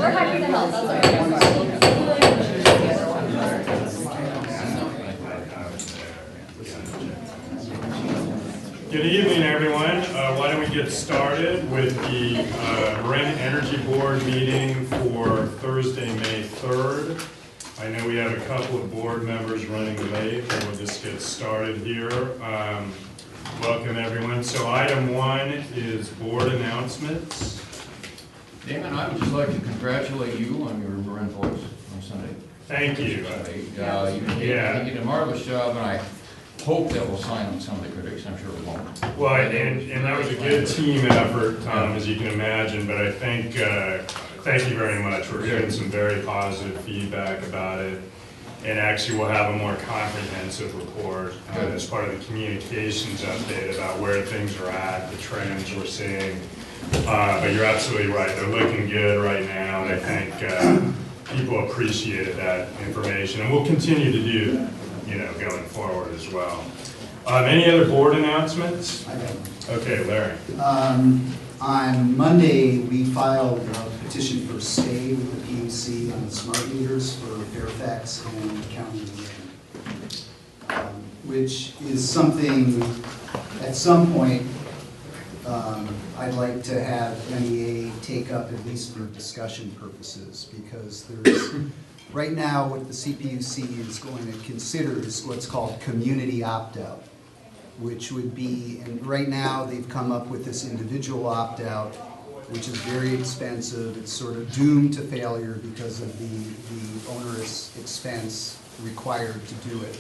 we're happy to help. That's what we're here for. Good evening, everyone. Why don't we get started with the Marin Energy Board meeting for Thursday, May 3rd. I know we have a couple of board members running late, but we'll just get started here. Welcome, everyone. So item 1 is board announcements. Damon, I would just like to congratulate you on your Marin voice on Sunday. Thank you. You did a marvelous job, and I hope that will silence some of the critics. I'm sure it won't. Well, and that was a good team effort, Tom, as you can imagine, but I think, thank you very much. We're getting some very positive feedback about it, and actually we'll have a more comprehensive report as part of the communications update about where things are at, the trends we're seeing. But you're absolutely right. They're looking good right now, and I think people appreciated that information, and we'll continue to do that, going forward as well. Any other board announcements? I got one. Okay, Larry. On Monday, we filed a petition for stay with the PUC on smart meters for Fairfax and County of Marin, which is something, at some point, I'd like to have MEA take up, at least for discussion purposes, because there's, right now what the CPUC is going to consider is what's called community opt-out, which would be, and right now they've come up with this individual opt-out, which is very expensive. It's sort of doomed to failure because of the onerous expense required to do it.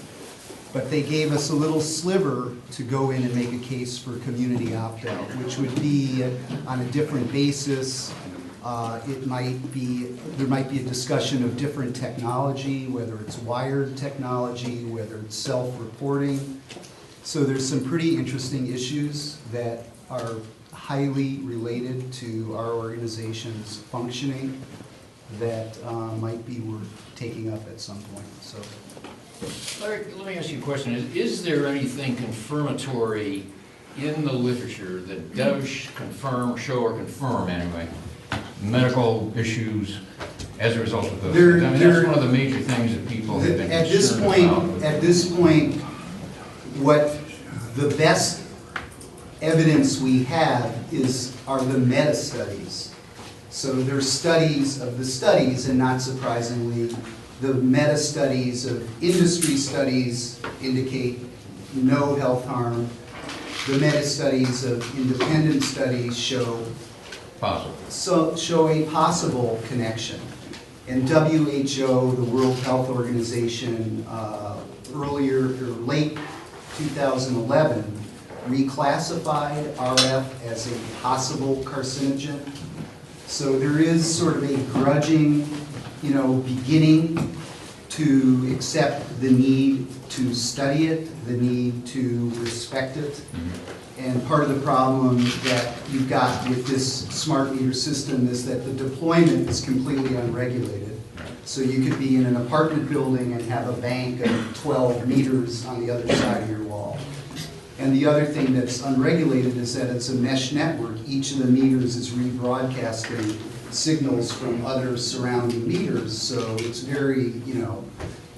But they gave us a little sliver to go in and make a case for community opt-out, which would be on a different basis. There might be a discussion of different technology, whether it's wired technology, whether it's self-reporting. So there's some pretty interesting issues that are highly related to our organization's functioning that might be worth taking up at some point. So, Larry, let me ask you a question. Is there anything confirmatory in the literature that does confirm, show or confirm anyway, medical issues as a result of those things? I mean, that's one of the major things that people have been concerned about. At this point, what the best evidence we have are the meta studies. So there's studies of the studies, and not surprisingly, the meta studies of industry studies indicate no health harm. The meta studies of independent studies show a possible connection. And WHO, the World Health Organization, late 2011, reclassified RF as a possible carcinogen. So there is sort of a grudging, beginning to accept the need to study it, the need to respect it. Mm-hmm. And part of the problem that you've got with this smart meter system is that the deployment is completely unregulated. So you could be in an apartment building and have a bank of 12 meters on the other side of your wall. And the other thing that's unregulated is that it's a mesh network. Each of the meters is rebroadcasting signals from other surrounding meters, so it's very,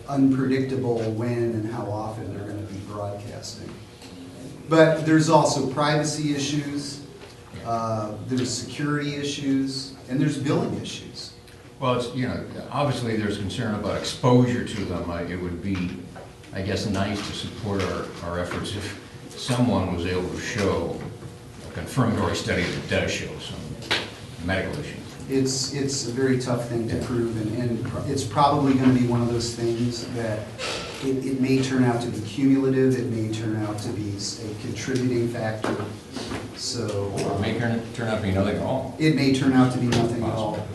unpredictable when and how often they're going to be broadcasting. But there's also privacy issues, there's security issues, and there's billing issues. Well, it's, obviously there's concern about exposure to them. It would be, I guess, nice to support our efforts if someone was able to show a confirmatory study that does show some medical issues. It's a very tough thing to prove, and it's probably going to be one of those things that it may turn out to be cumulative, it may turn out to be a contributing factor. So it may turn out to be nothing at all. It may turn out to be nothing at all.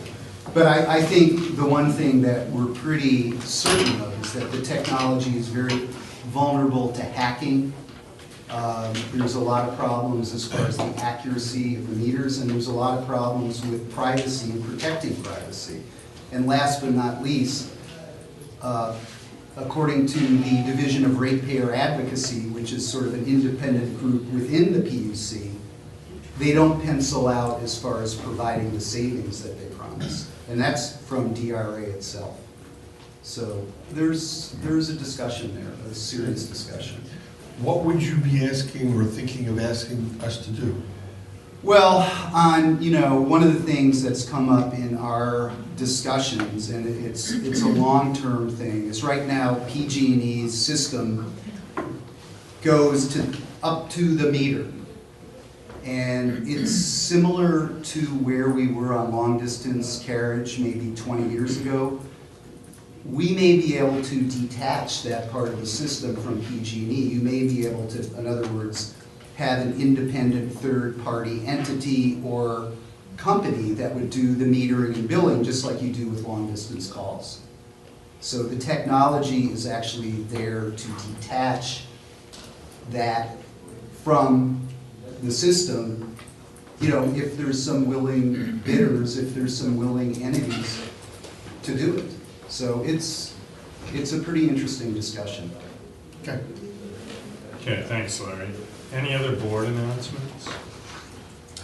But I think the one thing that we're pretty certain of is that the technology is very vulnerable to hacking. There's a lot of problems as far as the accuracy of the meters, and there's a lot of problems with privacy and protecting privacy. And last but not least, according to the Division of Ratepayer Advocacy, which is sort of an independent group within the PUC, they don't pencil out as far as providing the savings that they promise. And that's from DRA itself. So there's a discussion there, a serious discussion. What would you be asking or thinking of asking us to do? Well, one of the things that's come up in our discussions, and it's a long-term thing, is right now PG&E's system goes up to the meter. And it's similar to where we were on long-distance carriage maybe 20 years ago. We may be able to detach that part of the system from PG&E. You may be able to, in other words, have an independent third-party entity or company that would do the metering and billing just like you do with long-distance calls. So the technology is actually there to detach that from the system, if there's some willing bidders, if there's some willing entities to do it. So it's a pretty interesting discussion. Okay. Okay, thanks, Larry. Any other board announcements?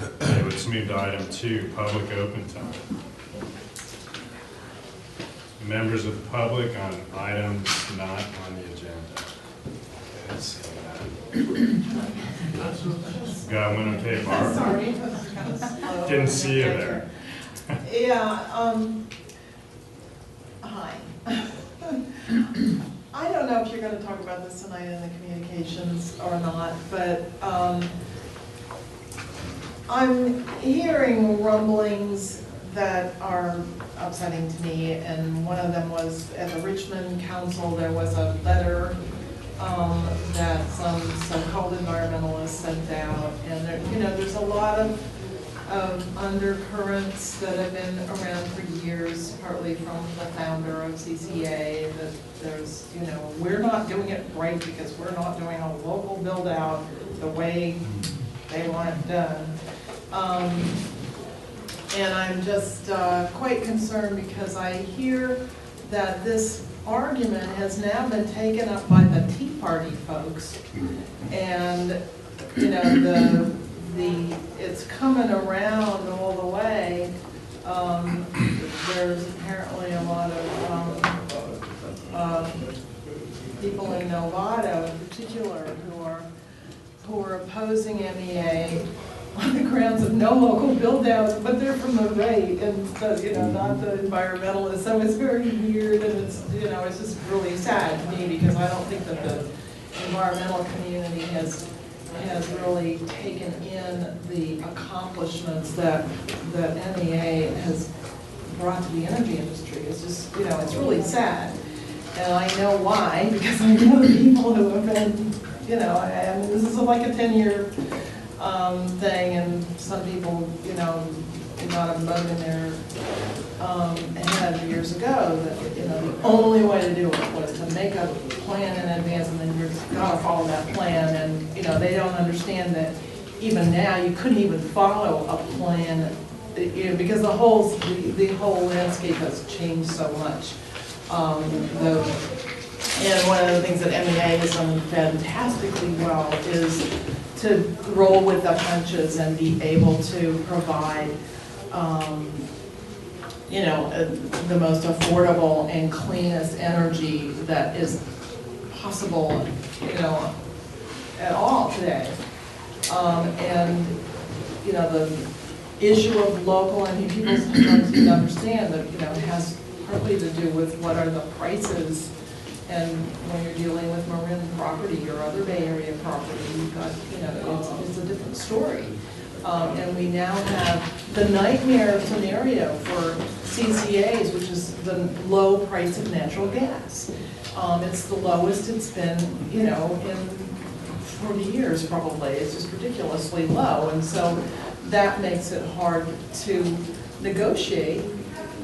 Okay, let's move to item 2, public open time. Members of the public on items not on the agenda. Okay, seeing that. Got one okay, Barb? Sorry. Didn't see you there. Yeah, hi. I don't know if you're gonna talk about this tonight in the communications or not, but I'm hearing rumblings that are upsetting to me, and one of them was at the Richmond Council, there was a letter that some so-called environmentalists sent out, and there's a lot of undercurrents that have been around for years, partly from the founder of CCA, that there's, we're not doing it right because we're not doing a local build out the way they want it done. And I'm just quite concerned because I hear that this argument has now been taken up by the Tea Party folks, and it's coming around all the way. There's apparently a lot of people in Novato in particular who are opposing MEA on the grounds of no local build-outs, but they're from the right, and so, not the environmentalists. So it's very weird, and it's just really sad to me because I don't think that the environmental community has really taken in the accomplishments that MEA has brought to the energy industry. It's just, it's really sad. And I know why, because I know the people who have been, I mean, this is like a 10-year thing, and some people, got a bug in their head years ago that, the only way to do it was to make a plan in advance, and then you're gotta follow that plan, and, they don't understand that even now you couldn't even follow a plan, because the whole landscape has changed so much. And one of the things that MEA has done fantastically well is to roll with the punches and be able to provide, the most affordable and cleanest energy that is possible, at all today. And, the issue of local, and people sometimes need to understand that, it has partly to do with what are the prices. And when you're dealing with Marin property or other Bay Area property, you've got, it's a different story. And we now have the nightmare scenario for CCAs, which is the low price of natural gas. It's the lowest it's been, in 40 years probably. It's just ridiculously low. And so that makes it hard to negotiate.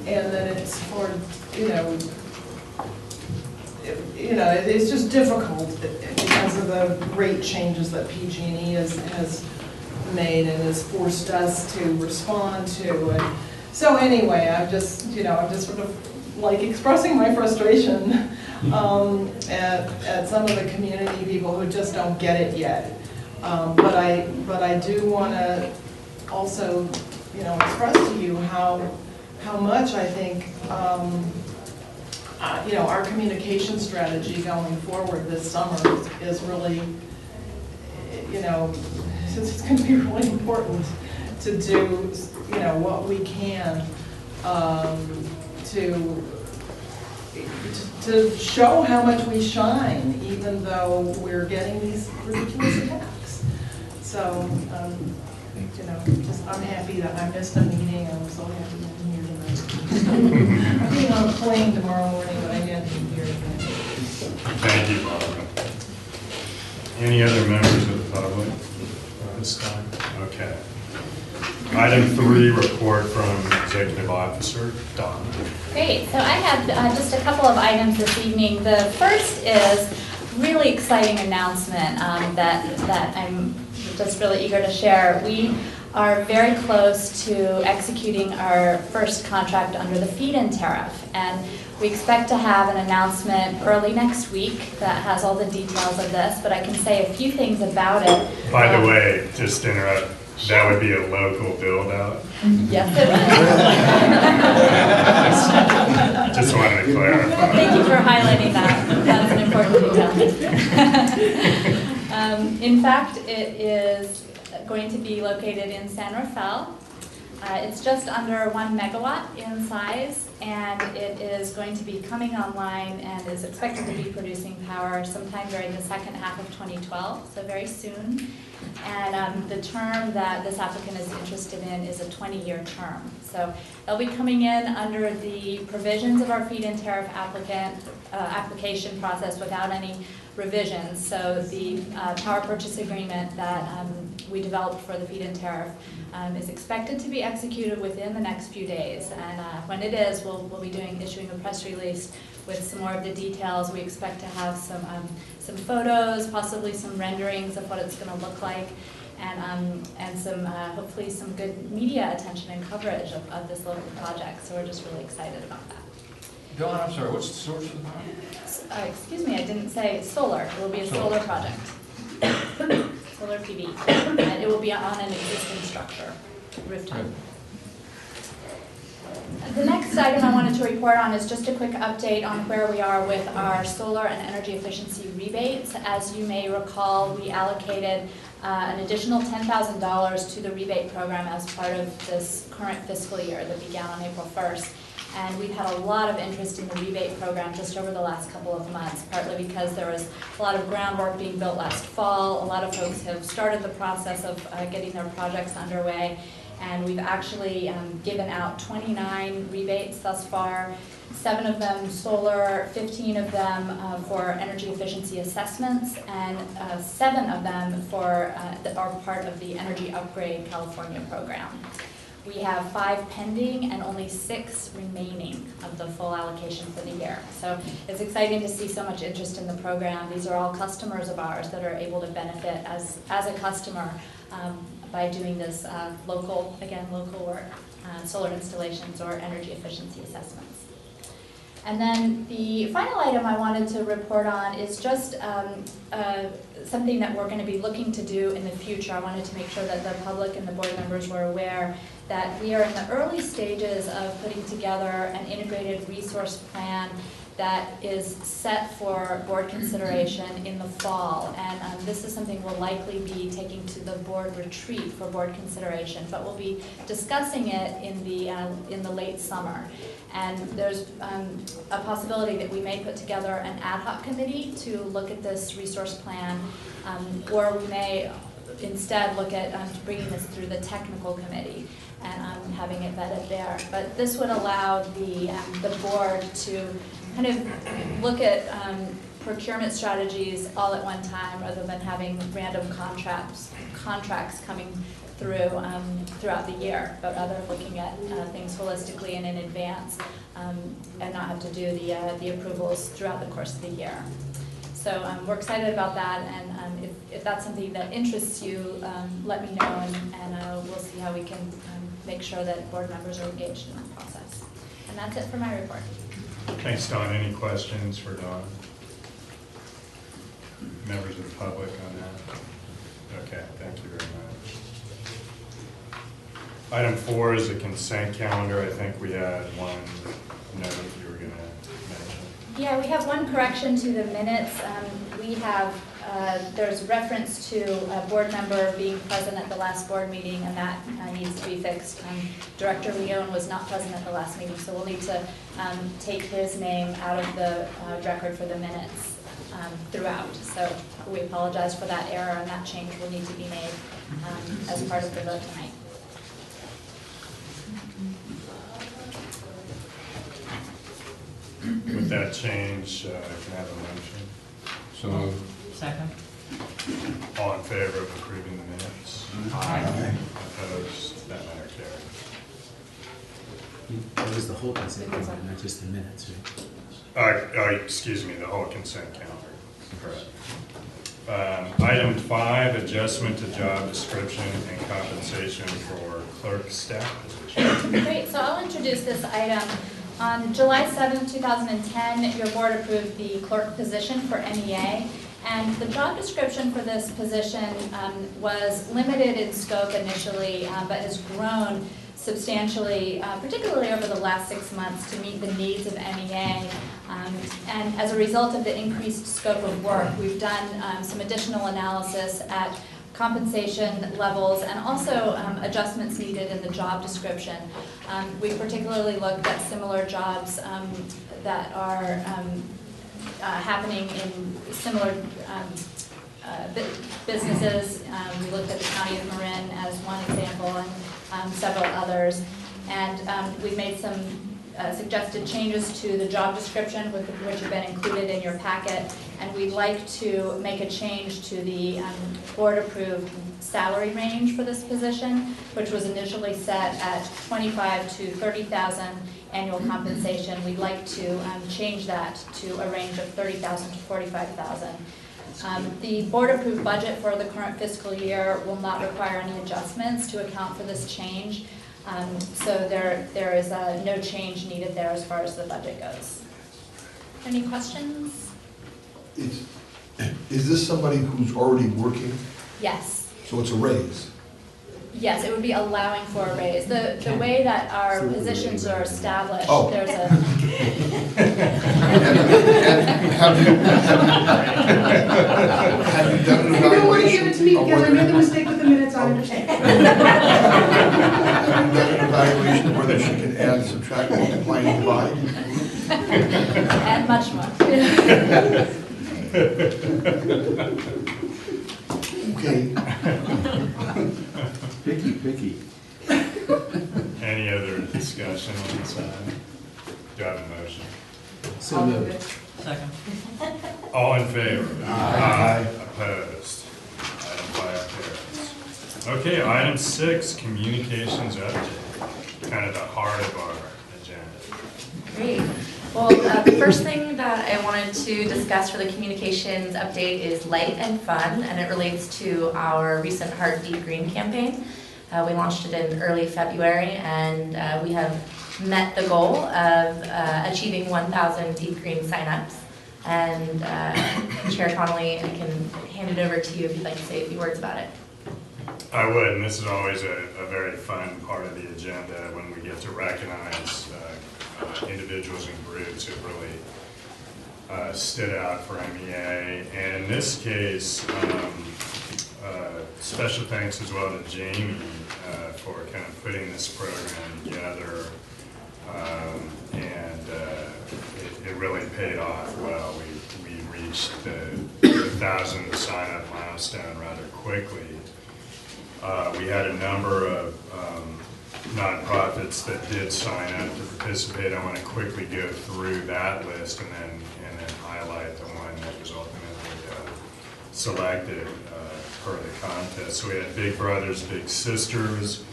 And then it's hard, it's just difficult because of the rate changes that PG&E has made and has forced us to respond to. And so anyway, I'm just sort of like expressing my frustration at some of the community people who just don't get it yet. But I do want to also, express to you how how much I think, you know, our communication strategy going forward this summer is really, you know, it's going to be really important to do, you know, what we can to show how much we shine, even though we're getting these ridiculous attacks. So, you know, just I'm happy that I missed a meeting. I'm so happy I'm here tonight. I'm being on a plane tomorrow morning, but I get to be here tonight. Thank you, Barbara. Any other members of the public? This time? Okay. Item 3, report from Executive Officer Don. Great, so I have just a couple of items this evening. The first is really exciting announcement that I'm just really eager to share. We are very close to executing our first contract under the feed-in tariff, and we expect to have an announcement early next week that has all the details of this, but I can say a few things about it. By the way, just to interrupt, that would be a local build-out. Yes, it is. Just wanted to clarify. Thank you for highlighting that. That's an important detail. In fact, it is going to be located in San Rafael. It's just under 1 megawatt in size, and it is going to be coming online and is expected to be producing power sometime during the second half of 2012, so very soon. And the term that this applicant is interested in is a 20-year term. So they'll be coming in under the provisions of our feed-in tariff application process without any revisions. So the power purchase agreement that we developed for the feed-in tariff is expected to be executed within the next few days. And when it is, we'll be issuing a press release with some more of the details. We expect to have some photos, possibly some renderings of what it's going to look like, and some hopefully some good media attention and coverage of this local project. So we're just really excited about that. Dawn, I'm sorry, what's the source of the power? Excuse me, I didn't say solar. It will be a solar project. Solar PV. And it will be on an existing structure, rooftop. Good. The next item I wanted to report on is just a quick update on where we are with our solar and energy efficiency rebates. As you may recall, we allocated an additional $10,000 to the rebate program as part of this current fiscal year that began on April 1st. And we've had a lot of interest in the rebate program just over the last couple of months, partly because there was a lot of groundwork being built last fall. A lot of folks have started the process of getting their projects underway. And we've actually given out 29 rebates thus far, 7 of them solar, 15 of them for energy efficiency assessments, and 7 of them that are part of the Energy Upgrade California program. We have 5 pending and only 6 remaining of the full allocation for the year. So it's exciting to see so much interest in the program. These are all customers of ours that are able to benefit as a customer by doing this local work, solar installations or energy efficiency assessments. And then the final item I wanted to report on is just something that we're going to be looking to do in the future. I wanted to make sure that the public and the board members were aware that we are in the early stages of putting together an integrated resource plan that is set for board consideration in the fall. And this is something we'll likely be taking to the board retreat for board consideration, but we'll be discussing it in the late summer. And there's a possibility that we may put together an ad hoc committee to look at this resource plan, or we may instead look at bringing this through the technical committee and having it vetted there. But this would allow the board to kind of look at procurement strategies all at one time rather than having random contracts coming through throughout the year, but rather looking at things holistically and in advance, and not have to do the approvals throughout the course of the year. So we're excited about that, and if that's something that interests you, let me know, and we'll see how we can make sure that board members are engaged in that process. And that's it for my report. Thanks, Don. Any questions for Don? Members of the public on that? Okay, thank you very much. Item 4 is the consent calendar. I think we had one note you were going to mention. Yeah, we have one correction to the minutes. We have, there's reference to a board member being present at the last board meeting, and that needs to be fixed. Director Leone was not present at the last meeting, so we'll need to take his name out of the record for the minutes throughout. So we apologize for that error, and that change will need to be made as part of the vote tonight. With that change, can I have a motion? So moved. Second. All in favor of approving the minutes? Aye. Opposed? That matter carries. That was the whole consent calendar, not just the minutes, right? Excuse me, the whole consent calendar. Correct. Item 5, adjustment to job description and compensation for clerk staff position. Great, so I'll introduce this item. On July 7th, 2010, your board approved the clerk position for MEA, and the job description for this position was limited in scope initially, but has grown substantially, particularly over the last 6 months, to meet the needs of MEA. And as a result of the increased scope of work, we've done some additional analysis at compensation levels and also adjustments needed in the job description. We particularly looked at similar jobs that are happening in similar businesses. We looked at the County of Marin as one example and several others. And we made some suggested changes to the job description, which have been included in your packet, and we'd like to make a change to the board-approved salary range for this position, which was initially set at $25,000 to $30,000 annual compensation. We'd like to change that to a range of $30,000 to $45,000. The board-approved budget for the current fiscal year will not require any adjustments to account for this change. So there is no change needed there as far as the budget goes. Any questions? Is this somebody who's already working? Yes. So it's a raise? Yes, it would be allowing for a raise. The way that our positions are established, Oh. there's a... And have you done an You don't want to give evaluation? it to me of because I whether- made the mistake with the minutes, I understand. Have you done an evaluation of whether she can add, subtract, multiply, and divide? and much more. Okay. Picky. Any other discussion on this item? Do I have a motion? So moved. Second. All in favor? Aye. Opposed? Item 5 carries. Okay, item 6, communications update. Kind of the heart of our agenda. Great. Well, the first thing that I wanted to discuss for the communications update is light and fun, and it relates to our recent Heart Deep Green campaign. We launched it in early February, and we have met the goal of achieving 1,000 Deep Green signups. And Chair Connolly, I can hand it over to you if you'd like to say a few words about it. I would, and this is always a very fun part of the agenda when we get to recognize individuals and groups who really stood out for MEA. And in this case, special thanks as well to Jamie for kind of putting this program together. It really paid off well. We reached the 1,000 sign-up milestone rather quickly. We had a number of nonprofits that did sign up to participate. I want to quickly go through that list and then highlight the one that was ultimately selected for the contest. So we had Big Brothers Big Sisters,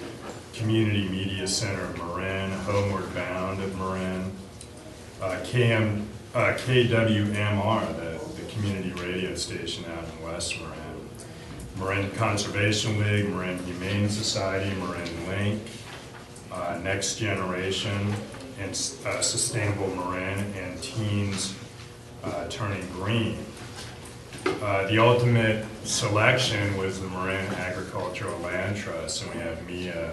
Community Media Center of Marin, Homeward Bound of Marin, KWMR, the community radio station out in West Marin, Marin Conservation League, Marin Humane Society, Marin Link, Next Generation, and Sustainable Marin, and Teens Turning Green. The ultimate selection was the Marin Agricultural Land Trust, and we have MEA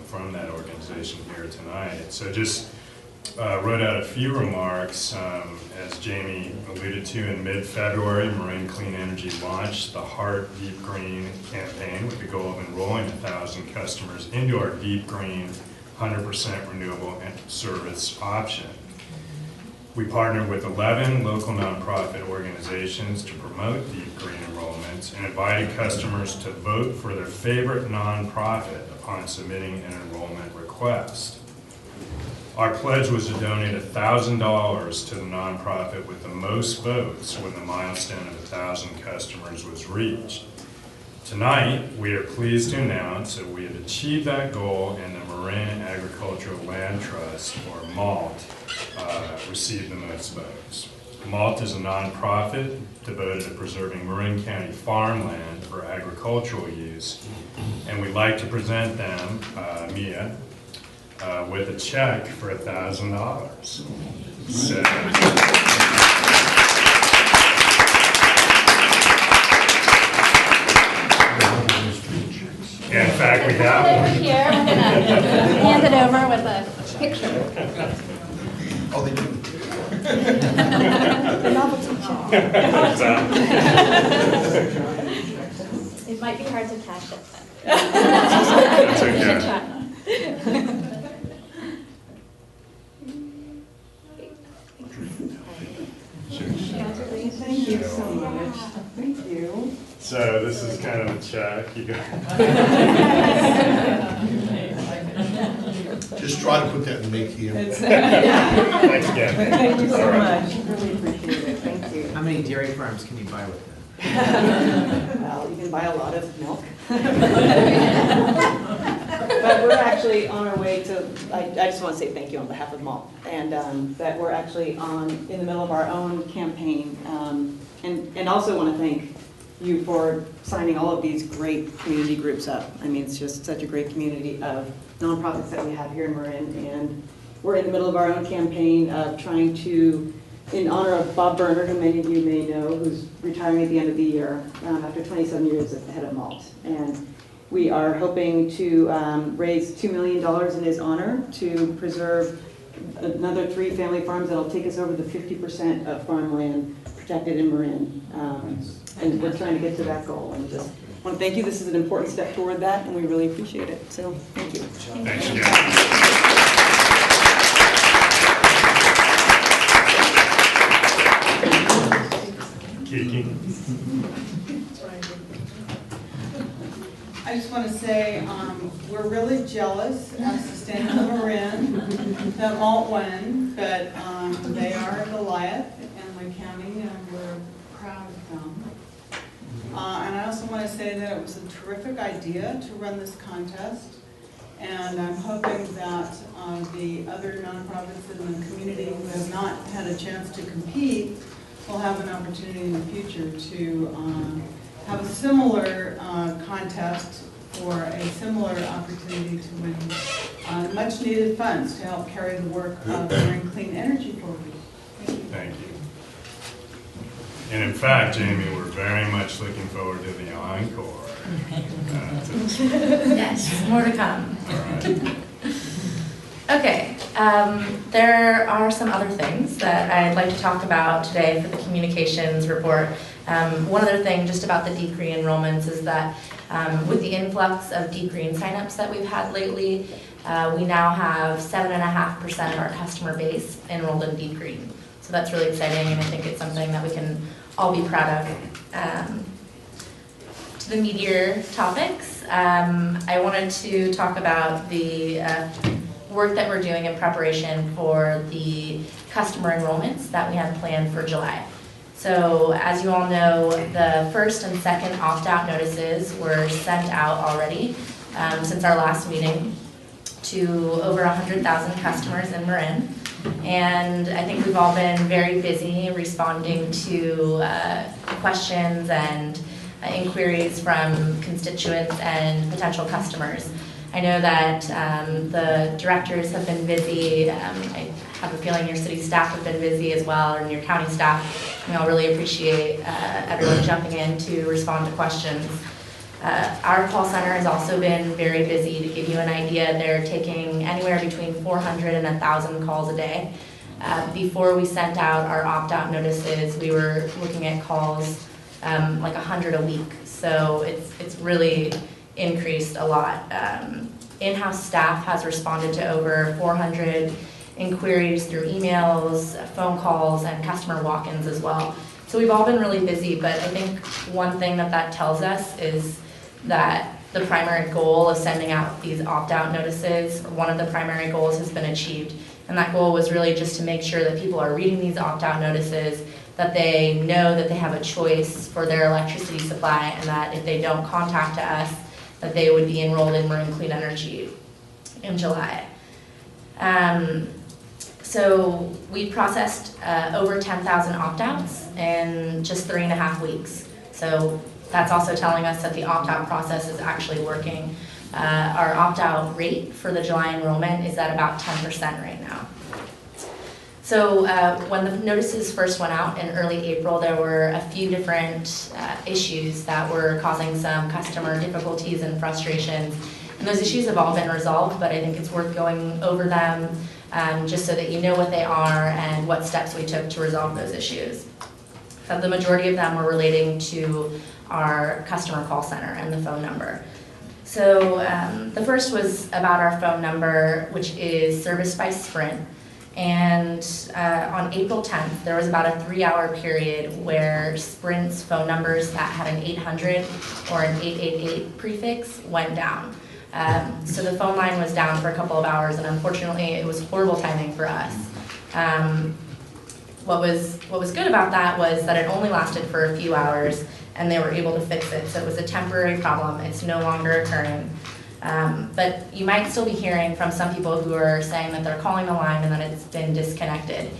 from that organization here tonight. So just wrote out a few remarks. As Jamie alluded to, in mid-February, Marin Clean Energy launched the Heart Deep Green campaign with the goal of enrolling 1,000 customers into our Deep Green 100% renewable service option. We partnered with 11 local nonprofit organizations to promote Deep Green enrollments and invited customers to vote for their favorite nonprofit upon submitting an enrollment request. Our pledge was to donate $1,000 to the nonprofit with the most votes when the milestone of 1,000 customers was reached. Tonight, we are pleased to announce that we have achieved that goal, and the Marin Agricultural Land Trust, or MALT, received the most votes. MALT is a nonprofit devoted to preserving Marin County farmland for agricultural use, and we'd like to present them, MEA, with a check for $1,000. So, in fact, we have Over one. here, I'm gonna hand it over with a picture. Oh, they do. The novelty check. Exactly. It might be hard to cash it, but. That's okay. Try. Thank you so much. Thank you. So this is kind of a check. You got. Just try to put that in make here. Thanks again. Thank you so All right. much. Really appreciate it. Thank you. How many dairy farms can you buy with that? Well, you can buy a lot of milk. But we're actually on our way to, I just want to say thank you on behalf of MALT, and that we're actually in the middle of our own campaign, and also want to thank you for signing all of these great community groups up. I mean, it's just such a great community of nonprofits that we have here in Marin, and we're in the middle of our own campaign of trying to, in honor of Bob Berner, who many of you may know, who's retiring at the end of the year after 27 years at the head of MALT. And we are hoping to raise $2 million in his honor to preserve another 3 family farms that'll take us over the 50% of farmland protected in Marin. And we're trying to get to that goal. And just want to thank you. This is an important step toward that, and we really appreciate it. So thank you. Thanks again. Kiki. I just want to say, we're really jealous of Sustainable Marin that MALT won, but they are Goliath in Lake County, and we're proud of them. And I also want to say that it was a terrific idea to run this contest, and I'm hoping that the other nonprofits in the community who have not had a chance to compete will have an opportunity in the future to have a similar contest or a similar opportunity to win much needed funds to help carry the work of Marin Clean Energy forward. Thank you. Thank you. And in fact, Jamie, we're very much looking forward to the encore. Yes, more to come. All right. Okay, there are some other things that I'd like to talk about today for the communications report. One other thing just about the Deep Green enrollments is that with the influx of Deep Green signups that we've had lately, we now have 7.5% of our customer base enrolled in Deep Green. So that's really exciting, and I think it's something that we can all be proud of. To the meatier topics, I wanted to talk about the work that we're doing in preparation for the customer enrollments that we have planned for July. So as you all know, the first and second opt-out notices were sent out already since our last meeting to over 100,000 customers in Marin. And I think we've all been very busy responding to questions and inquiries from constituents and potential customers. I know that the directors have been busy. I have a feeling your city staff have been busy as well, and your county staff. We all really appreciate everyone jumping in to respond to questions. Our call center has also been very busy. To give you an idea, they're taking anywhere between 400 and 1,000 calls a day. Before we sent out our opt-out notices, we were looking at calls like 100 a week. So it's really increased a lot. In-house staff has responded to over 400 inquiries through emails, phone calls, and customer walk-ins as well. So we've all been really busy, but I think one thing that tells us is that the primary goal of sending out these opt-out notices, or one of the primary goals, has been achieved. And that goal was really just to make sure that people are reading these opt-out notices, that they know that they have a choice for their electricity supply, and that if they don't contact us, that they would be enrolled in Marin Clean Energy in July. So we processed over 10,000 opt-outs in just 3.5 weeks. So that's also telling us that the opt-out process is actually working. Our opt-out rate for the July enrollment is at about 10% right now. So when the notices first went out in early April, there were a few different issues that were causing some customer difficulties and frustrations. And those issues have all been resolved, but I think it's worth going over them just so that you know what they are and what steps we took to resolve those issues. So the majority of them were relating to our customer call center and the phone number. So the first was about our phone number, which is serviced by Sprint. And on April 10th, there was about a 3-hour period where Sprint's phone numbers that had an 800 or an 888 prefix went down. So the phone line was down for a couple of hours, and unfortunately, it was horrible timing for us. What was good about that was that it only lasted for a few hours, and they were able to fix it. So it was a temporary problem. It's no longer occurring. But you might still be hearing from some people who are saying that they're calling the line and that it's been disconnected.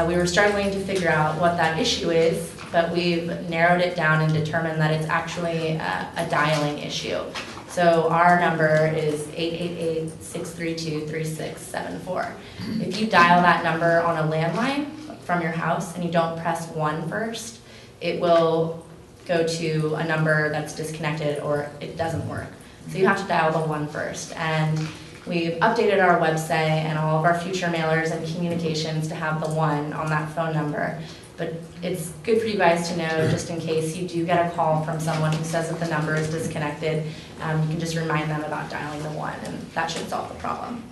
We were struggling to figure out what that issue is, but we've narrowed it down and determined that it's actually a dialing issue. So our number is 888-632-3674. If you dial that number on a landline from your house and you don't press 1 first, it will go to a number that's disconnected or it doesn't work. So you have to dial the 1 first. And we've updated our website and all of our future mailers and communications to have the 1 on that phone number. But it's good for you guys to know, just in case you do get a call from someone who says that the number is disconnected, you can just remind them about dialing the 1, and that should solve the problem.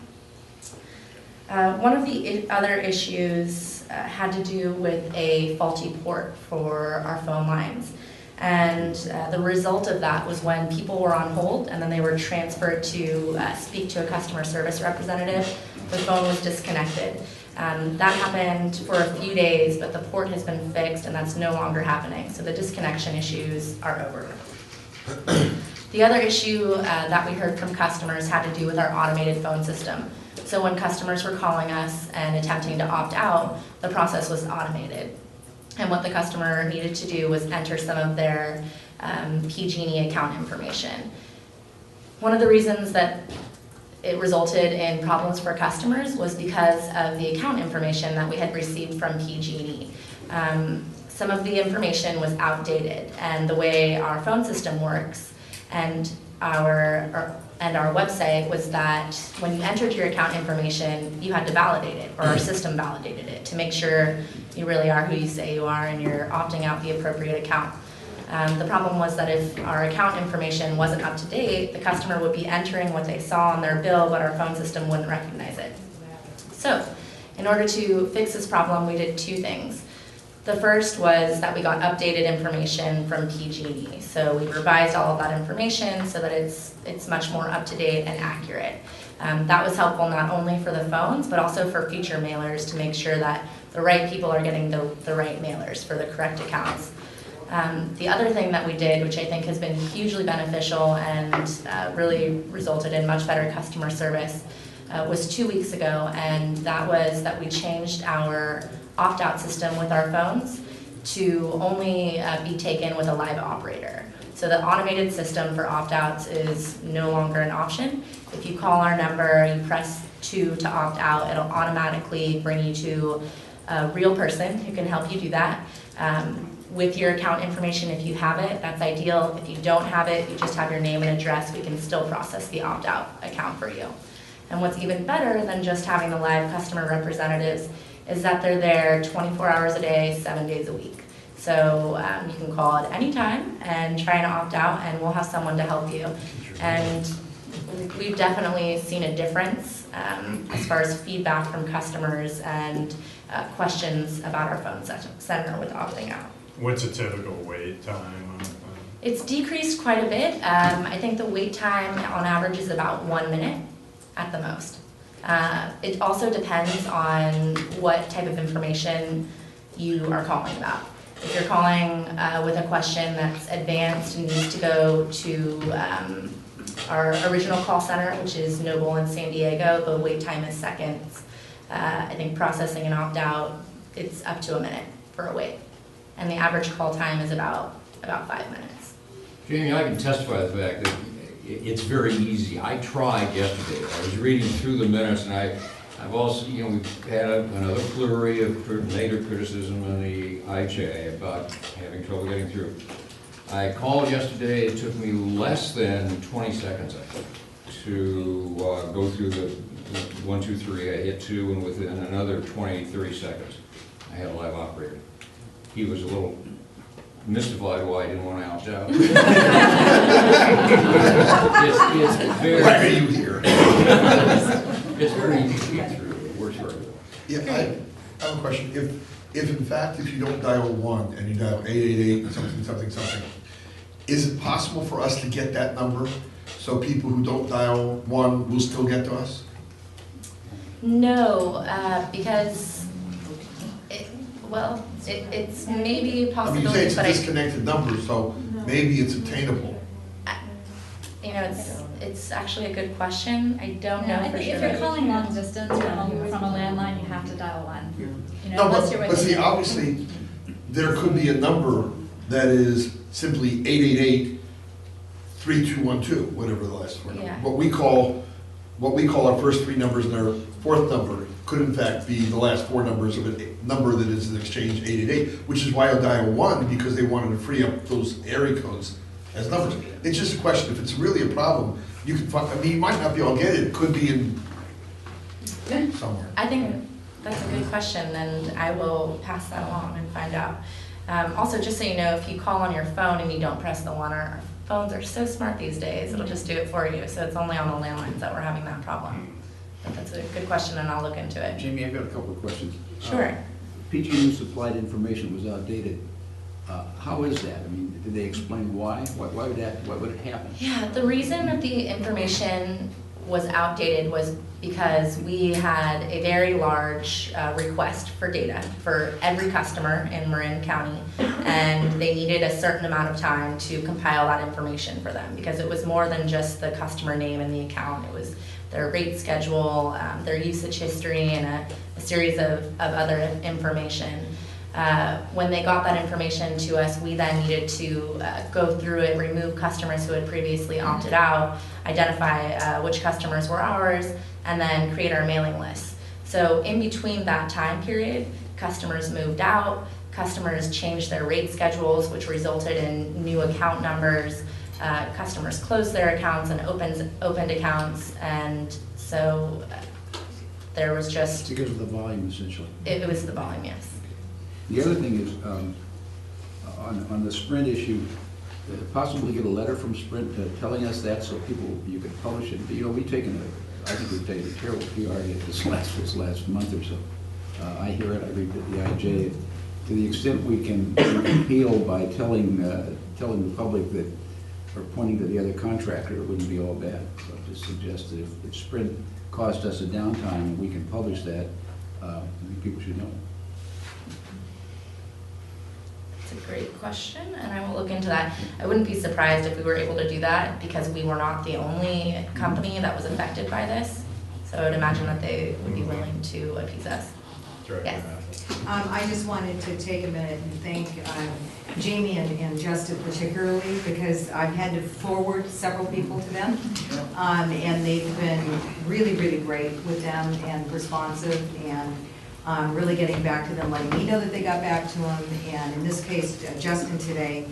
One of the other issues had to do with a faulty port for our phone lines. And the result of that was when people were on hold and then they were transferred to speak to a customer service representative, the phone was disconnected. That happened for a few days, but the port has been fixed and that's no longer happening. So the disconnection issues are over. The other issue that we heard from customers had to do with our automated phone system. So when customers were calling us and attempting to opt out, the process was automated. And what the customer needed to do was enter some of their PG&E account information. One of the reasons that it resulted in problems for customers was because of the account information that we had received from PG&E. Some of the information was outdated, and the way our phone system works and our website was that when you entered your account information, you had to validate it, or our system validated it to make sure you really are who you say you are and you're opting out the appropriate account. The problem was that if our account information wasn't up to date, the customer would be entering what they saw on their bill, but our phone system wouldn't recognize it. So, in order to fix this problem, we did 2 things. The first was that we got updated information from PG&E. So we revised all of that information so that it's much more up to date and accurate. That was helpful not only for the phones, but also for future mailers to make sure that the right people are getting the right mailers for the correct accounts. The other thing that we did, which I think has been hugely beneficial and really resulted in much better customer service, was 2 weeks ago, and that was that we changed our opt-out system with our phones to only be taken with a live operator. So the automated system for opt-outs is no longer an option. If you call our number, you press 2 to opt out, it'll automatically bring you to a real person who can help you do that. with your account information if you have it, that's ideal. If you don't have it, you just have your name and address, we can still process the opt-out account for you. And what's even better than just having the live customer representatives is that they're there 24 hours a day, 7 days a week. So you can call at any time and try and opt out, and we'll have someone to help you. And we've definitely seen a difference as far as feedback from customers and questions about our phone center with opting out. What's a typical wait time on a phone? It's decreased quite a bit. I think the wait time on average is about 1 minute at the most. It also depends on what type of information you are calling about. If you're calling with a question that's advanced and needs to go to our original call center, which is Noble in San Diego, the wait time is seconds. I think processing an opt-out, it's up to 1 minute for a wait. And the average call time is about 5 minutes. Jamie, I can testify to the fact that it's very easy. I tried yesterday. I was reading through the minutes, and I've also, we've had another flurry of negative criticism in the IJ about having trouble getting through. I called yesterday. It took me less than 20 seconds, I think, to go through the 1, 2, 3. I hit 2, and within another 20, 30 seconds, I had a live operator. He was a little mystified why I didn't want to opt out. It's very, Why are you here? it's very easy to get through. It works very well. Yeah, I have a question. If in fact, if you don't dial 1 and you dial 888 something, something, something, is it possible for us to get that number so people who don't dial 1 will still get to us? No, because it's maybe a I mean, you say possibility, it's a but disconnected number, so maybe it's attainable. it's actually a good question. I don't know I for think sure. if you're calling long distance from a landline, you have to dial 1. No, unless you're but see, within- obviously, there could be a number that is simply 888-3212, whatever the last four numbers. Yeah. What we call our first 3 numbers and our 4th number could in fact be the last 4 numbers of a number that is an exchange 888, which is why I'll dial 1, because they wanted to free up those area codes as numbers. It's just a question, if it's really a problem, you can find, I mean, you might not be able to get it, it could be in somewhere. I think that's a good question, and I will pass that along and find out. Also, just so you know, if you call on your phone and you don't press the 1, our phones are so smart these days, it'll just do it for you. So it's only on the landlines that we're having that problem. But that's a good question, and I'll look into it. Jamie, I've got a couple of questions. Sure. PG&E supplied information was outdated. How is that? I mean, did they explain why? Why would it happen? Yeah, the reason that the information was outdated was because we had a very large request for data for every customer in Marin County, and they needed a certain amount of time to compile that information for them, because it was more than just the customer name and the account. It was their rate schedule, their usage history, and a series of other information. When they got that information to us, we then needed to go through it, remove customers who had previously opted out, identify which customers were ours, and then create our mailing list. So in between that time period, customers moved out, customers changed their rate schedules, which resulted in new account numbers, customers closed their accounts and opened accounts, and so there was just... Because of the volume, essentially. It was the volume, yes. The other thing is, on the Sprint issue, possible to get a letter from Sprint telling us that, so you can publish it. But, I think we've taken a terrible PR hit this last month or so. I hear it, I read the IJ. To the extent we can appeal by telling the public that, or pointing to the other contractor, it wouldn't be all bad. So I just suggest that if Sprint caused us a downtime and we can publish that, I think people should know. That's a great question, and I will look into that. I wouldn't be surprised if we were able to do that, because we were not the only company that was affected by this. So I would imagine that they would be willing to appease us. Yes. I just wanted to take a minute and thank Jamie and Justin particularly, because I've had to forward several people to them, and they've been really, really great with them and responsive, and really getting back to them, letting me know that they got back to them. And in this case, Justin today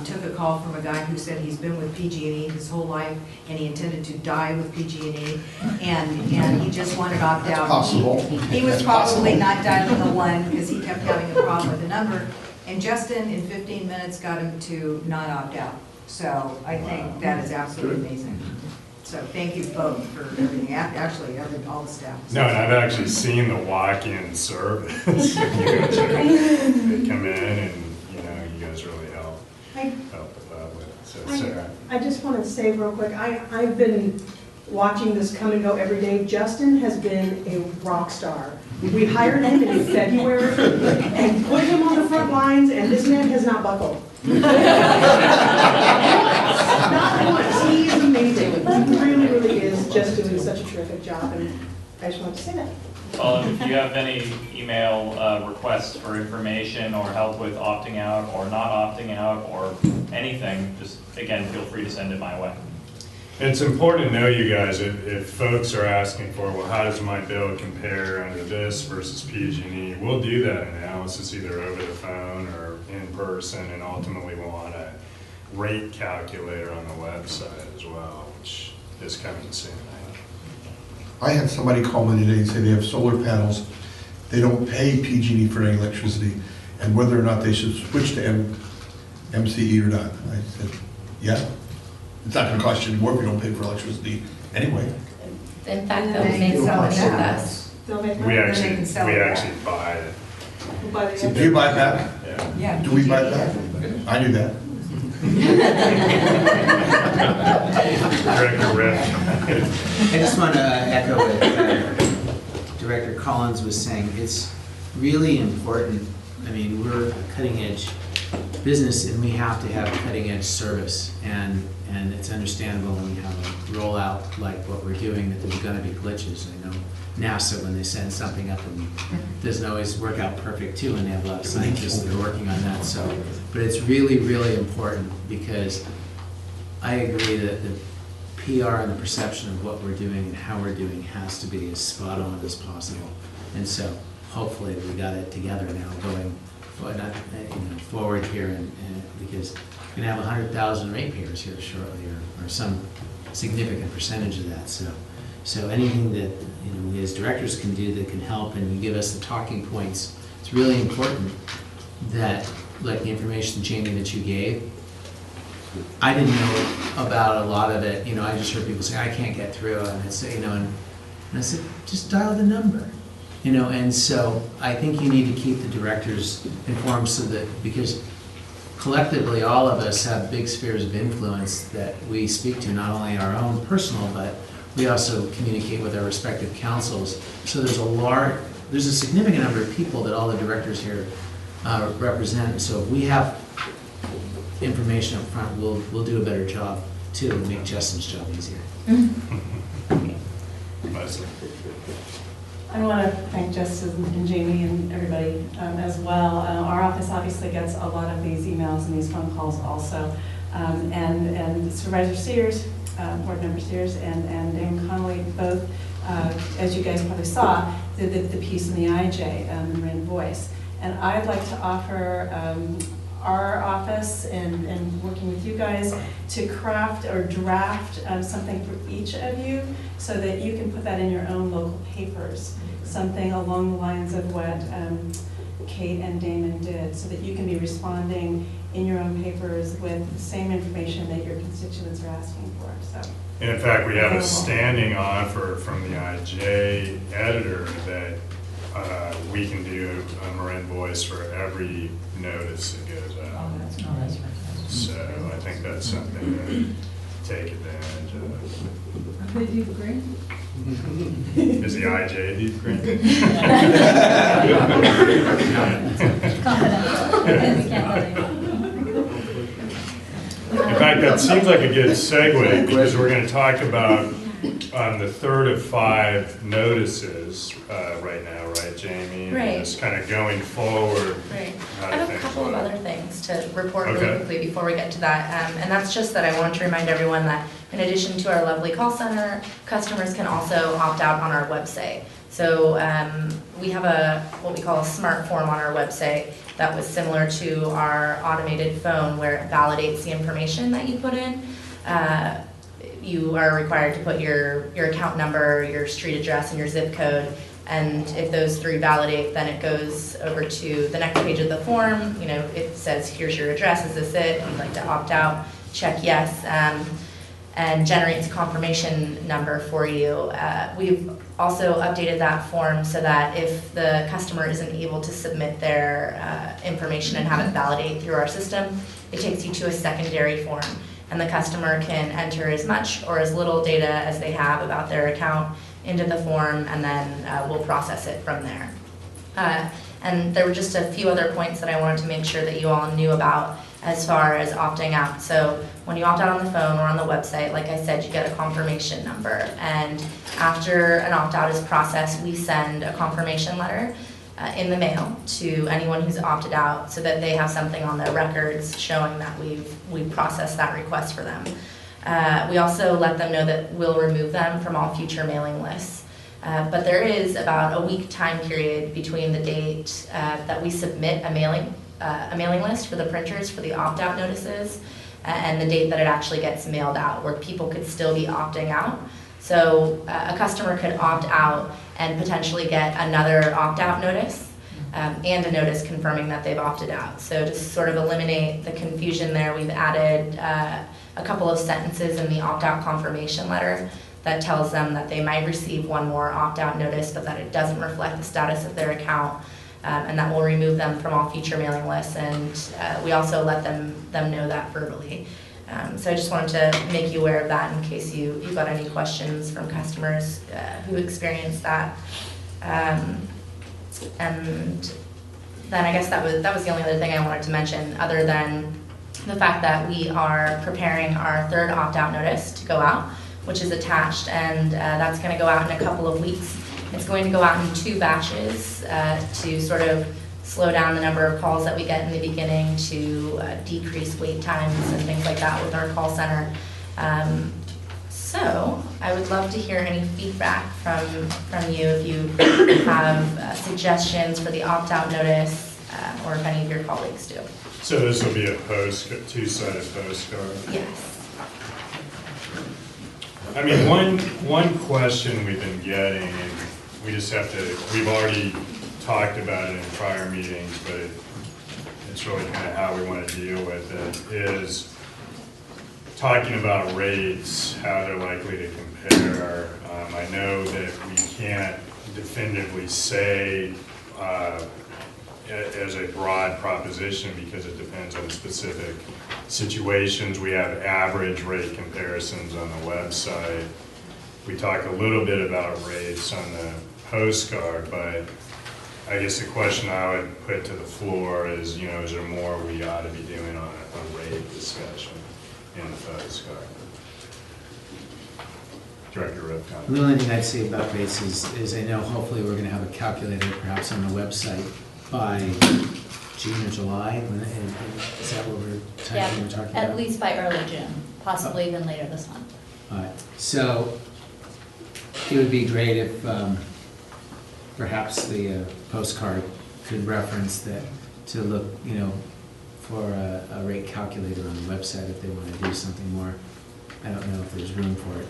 took a call from a guy who said he's been with PG&E his whole life, and he intended to die with PG&E, and he just wanted to opt out. Possible. He was probably not dialing the one because he kept having a problem with the number. And Justin, in 15 minutes, got him to not opt out. So I think that is absolutely amazing. So thank you both for everything, actually, all the staff. No, and I've actually seen the walk-in service. You guys they come in and, you guys really help with it. So, Sarah. I just want to say real quick, I've been watching this come and go every day. Justin has been a rock star. We hired him in February and put him on the front lines, and this man has not buckled. Not once. He is amazing. He really, really is just doing such a terrific job, and I just wanted to say that. Well, if you have any email requests for information or help with opting out or not opting out or anything, just, again, feel free to send it my way. It's important to know, you guys, if folks are asking for, well, how does my bill compare under this versus PG&E, we'll do that analysis either over the phone or in person, and ultimately we'll want a rate calculator on the website as well, which is coming soon. I had somebody call me today and say they have solar panels, they don't pay PG&E for any electricity, and whether or not they should switch to MCE or not. I said, yeah. It's not gonna cost you any more if you don't pay for electricity anyway. In fact, they'll make so much with us. They'll make We money. actually buy it. We'll buy the- Do you buy that? Yeah. Do we buy that? I knew that. Director Rick. I just want to echo what Director Collins was saying. It's really important. I mean, we're a cutting edge business and we have to have cutting edge service. And it's understandable when you have a rollout like what we're doing that there's going to be glitches. I know NASA, when they send something up, and it doesn't always work out perfect too, and they have a lot of scientists that are working on that. So, but it's really, really important because I agree that the PR and the perception of what we're doing and how we're doing has to be as spot on as possible. And so hopefully we got it together now going forward here, and because we're going to have 100,000 ratepayers here shortly, or some significant percentage of that. So anything that we as directors can do that can help and you give us the talking points, it's really important that, like the information, Jamie, that you gave, I didn't know about a lot of it. I just heard people say, I can't get through, and I'd say, and I said, just dial the number. And so I think you need to keep the directors informed so that, because collectively all of us have big spheres of influence that we speak to, not only our own personal, but we also communicate with our respective councils. So there's a significant number of people that all the directors here represent. So if we have information up front, we'll do a better job too, and make Justin's job easier. Leslie. I want to thank Justin and Jamie and everybody as well. Our office obviously gets a lot of these emails and these phone calls also. And Supervisor Sears, Board Member Sears, and Damon Connolly both, as you guys probably saw, did the piece in the IJ, Marin Voice. And I'd like to offer our office and working with you guys to craft or draft something for each of you so that you can put that in your own local papers, something along the lines of what Kate and Damon did, so that you can be responding in your own papers with the same information that your constituents are asking for. So. And in fact, we have a standing offer from the IJ editor that we can do a Marin Voice for every notice that goes out. Oh, that's fantastic. So I think that's something to take advantage of. Are they deep green? Is the IJ deep green? In fact, that seems like a good segue because we're going to talk about the third of 5 notices right now, right, Jamie? Right. And just kind of going forward. Right. how I to have a think couple of about it. other things to report really Okay. quickly before we get to that. And that's just that I want to remind everyone that in addition to our lovely call center, customers can also opt out on our website. So we have what we call a smart form on our website that was similar to our automated phone where it validates the information that you put in. You are required to put your account number, your street address, and your zip code. And if those three validate, then it goes over to the next page of the form. You know, it says, here's your address, is this it? If you'd like to opt out, check yes, and generates a confirmation number for you. We've also updated that form so that if the customer isn't able to submit their information and have it validate through our system, it takes you to a secondary form. And the customer can enter as much or as little data as they have about their account into the form, and then we'll process it from there. And there were just a few other points that I wanted to make sure that you all knew about as far as opting out. So when you opt out on the phone or on the website, like I said, you get a confirmation number. And after an opt-out is processed, we send a confirmation letter in the mail to anyone who's opted out so that they have something on their records showing that we've processed that request for them. We also let them know that we'll remove them from all future mailing lists. But there is about a week time period between the date that we submit a mailing list for the printers for the opt-out notices and the date that it actually gets mailed out, where people could still be opting out. So a customer could opt out and potentially get another opt-out notice and a notice confirming that they've opted out. So to sort of eliminate the confusion there, we've added a couple of sentences in the opt-out confirmation letter that tells them that they might receive one more opt-out notice, but that it doesn't reflect the status of their account, and that will remove them from all future mailing lists. And we also let them know that verbally. So I just wanted to make you aware of that in case you got any questions from customers who experienced that. And then I guess that was the only other thing I wanted to mention, other than the fact that we are preparing our third opt-out notice to go out, which is attached, and that's going to go out in a couple of weeks. It's going to go out in 2 batches to sort of slow down the number of calls that we get in the beginning, to decrease wait times and things like that with our call center. So I would love to hear any feedback from you if you have suggestions for the opt-out notice, or if any of your colleagues do. So this will be a two-sided postcard? Yes. I mean, one question we've been getting, and we've already talked about it in prior meetings, but it's really kind of how we want to deal with it, is talking about rates, how they're likely to compare. I know that we can't definitively say as a broad proposition because it depends on specific situations. We have average rate comparisons on the website. We talk a little bit about rates on the postcard, but I guess the question I would put to the floor is, is there more we ought to be doing on a rate discussion in the postcard? Director Ripcon. The only thing I'd say about rates is I know hopefully we're going to have a calculator perhaps on the website by June or July. Is that what we're talking about? At least by early June, possibly even later this month. All right. So it would be great if perhaps the postcard could reference that, to look, for a rate calculator on the website if they want to do something more. I don't know if there's room for it.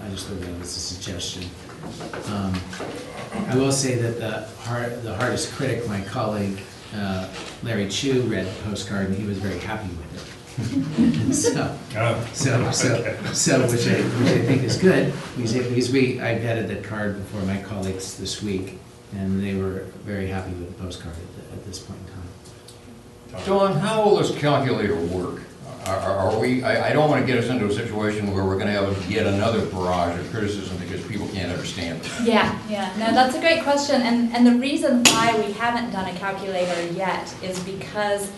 I just thought that was a suggestion. I will say that the hardest critic, my colleague Larry Chu, read the postcard and he was very happy with it. so which I think is good because I vetted the card before my colleagues this week, and they were very happy with the postcard at this point in time. Dawn, how will this calculator work? Are we? I don't want to get us into a situation where we're going to have yet another barrage of criticism because people can't understand it. Yeah. No, that's a great question, and the reason why we haven't done a calculator yet is because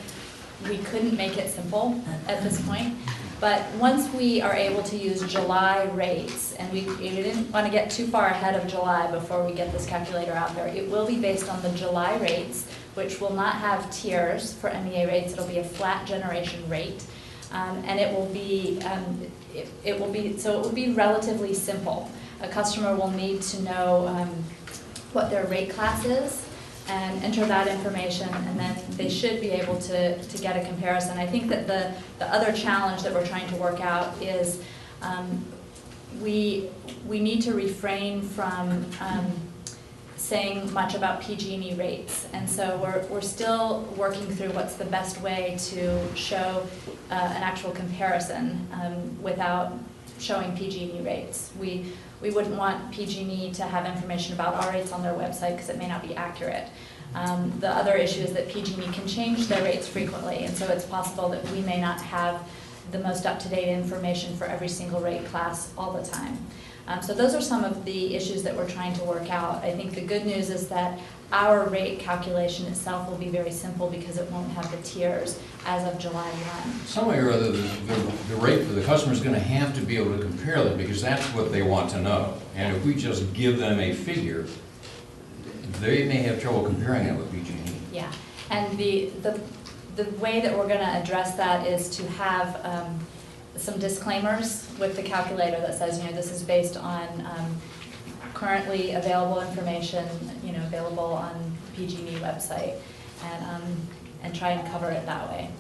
we couldn't make it simple at this point. But once we are able to use July rates, and we didn't want to get too far ahead of July before we get this calculator out there, it will be based on the July rates, which will not have tiers for MEA rates. It'll be a flat generation rate. And it will be relatively simple. A customer will need to know what their rate class is and enter that information, and then they should be able to get a comparison. I think that the other challenge that we're trying to work out is we need to refrain from saying much about PG&E rates, and so we're still working through what's the best way to show an actual comparison without showing PG&E rates. We wouldn't want PG&E to have information about our rates on their website because it may not be accurate. The other issue is that PG&E can change their rates frequently, and so it's possible that we may not have the most up-to-date information for every single rate class all the time. So those are some of the issues that we're trying to work out. I think the good news is that our rate calculation itself will be very simple because it won't have the tiers as of July 1. Some way or other, the rate for the customer is going to have to be able to compare them because that's what they want to know. And if we just give them a figure, they may have trouble comparing it with PG&E. Yeah, and the way that we're going to address that is to have some disclaimers with the calculator that says, this is based on currently available information, available on PG&E website, and try and cover it that way.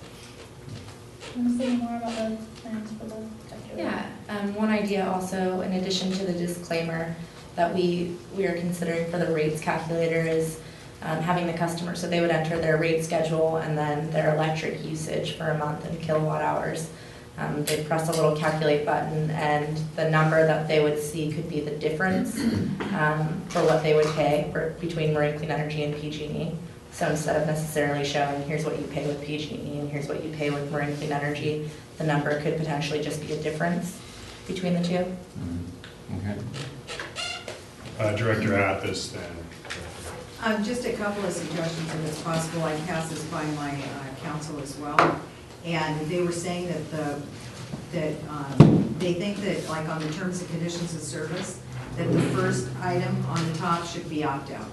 Do you want to say more about the plans for the calculator? Yeah, one idea also, in addition to the disclaimer that we are considering for the rates calculator is having the customer, so they would enter their rate schedule and then their electric usage for a month in kilowatt hours. They'd press a little calculate button, and the number that they would see could be the difference for what they would pay between Marine Clean Energy and PG&E. So instead of necessarily showing here's what you pay with PG&E and here's what you pay with Marine Clean Energy, the number could potentially just be a difference between the two. Okay. Director Appis then. Just a couple of suggestions if it's possible. I pass this by my council as well. And they were saying that they think that, like on the terms and conditions of service, that the first item on the top should be opt-out.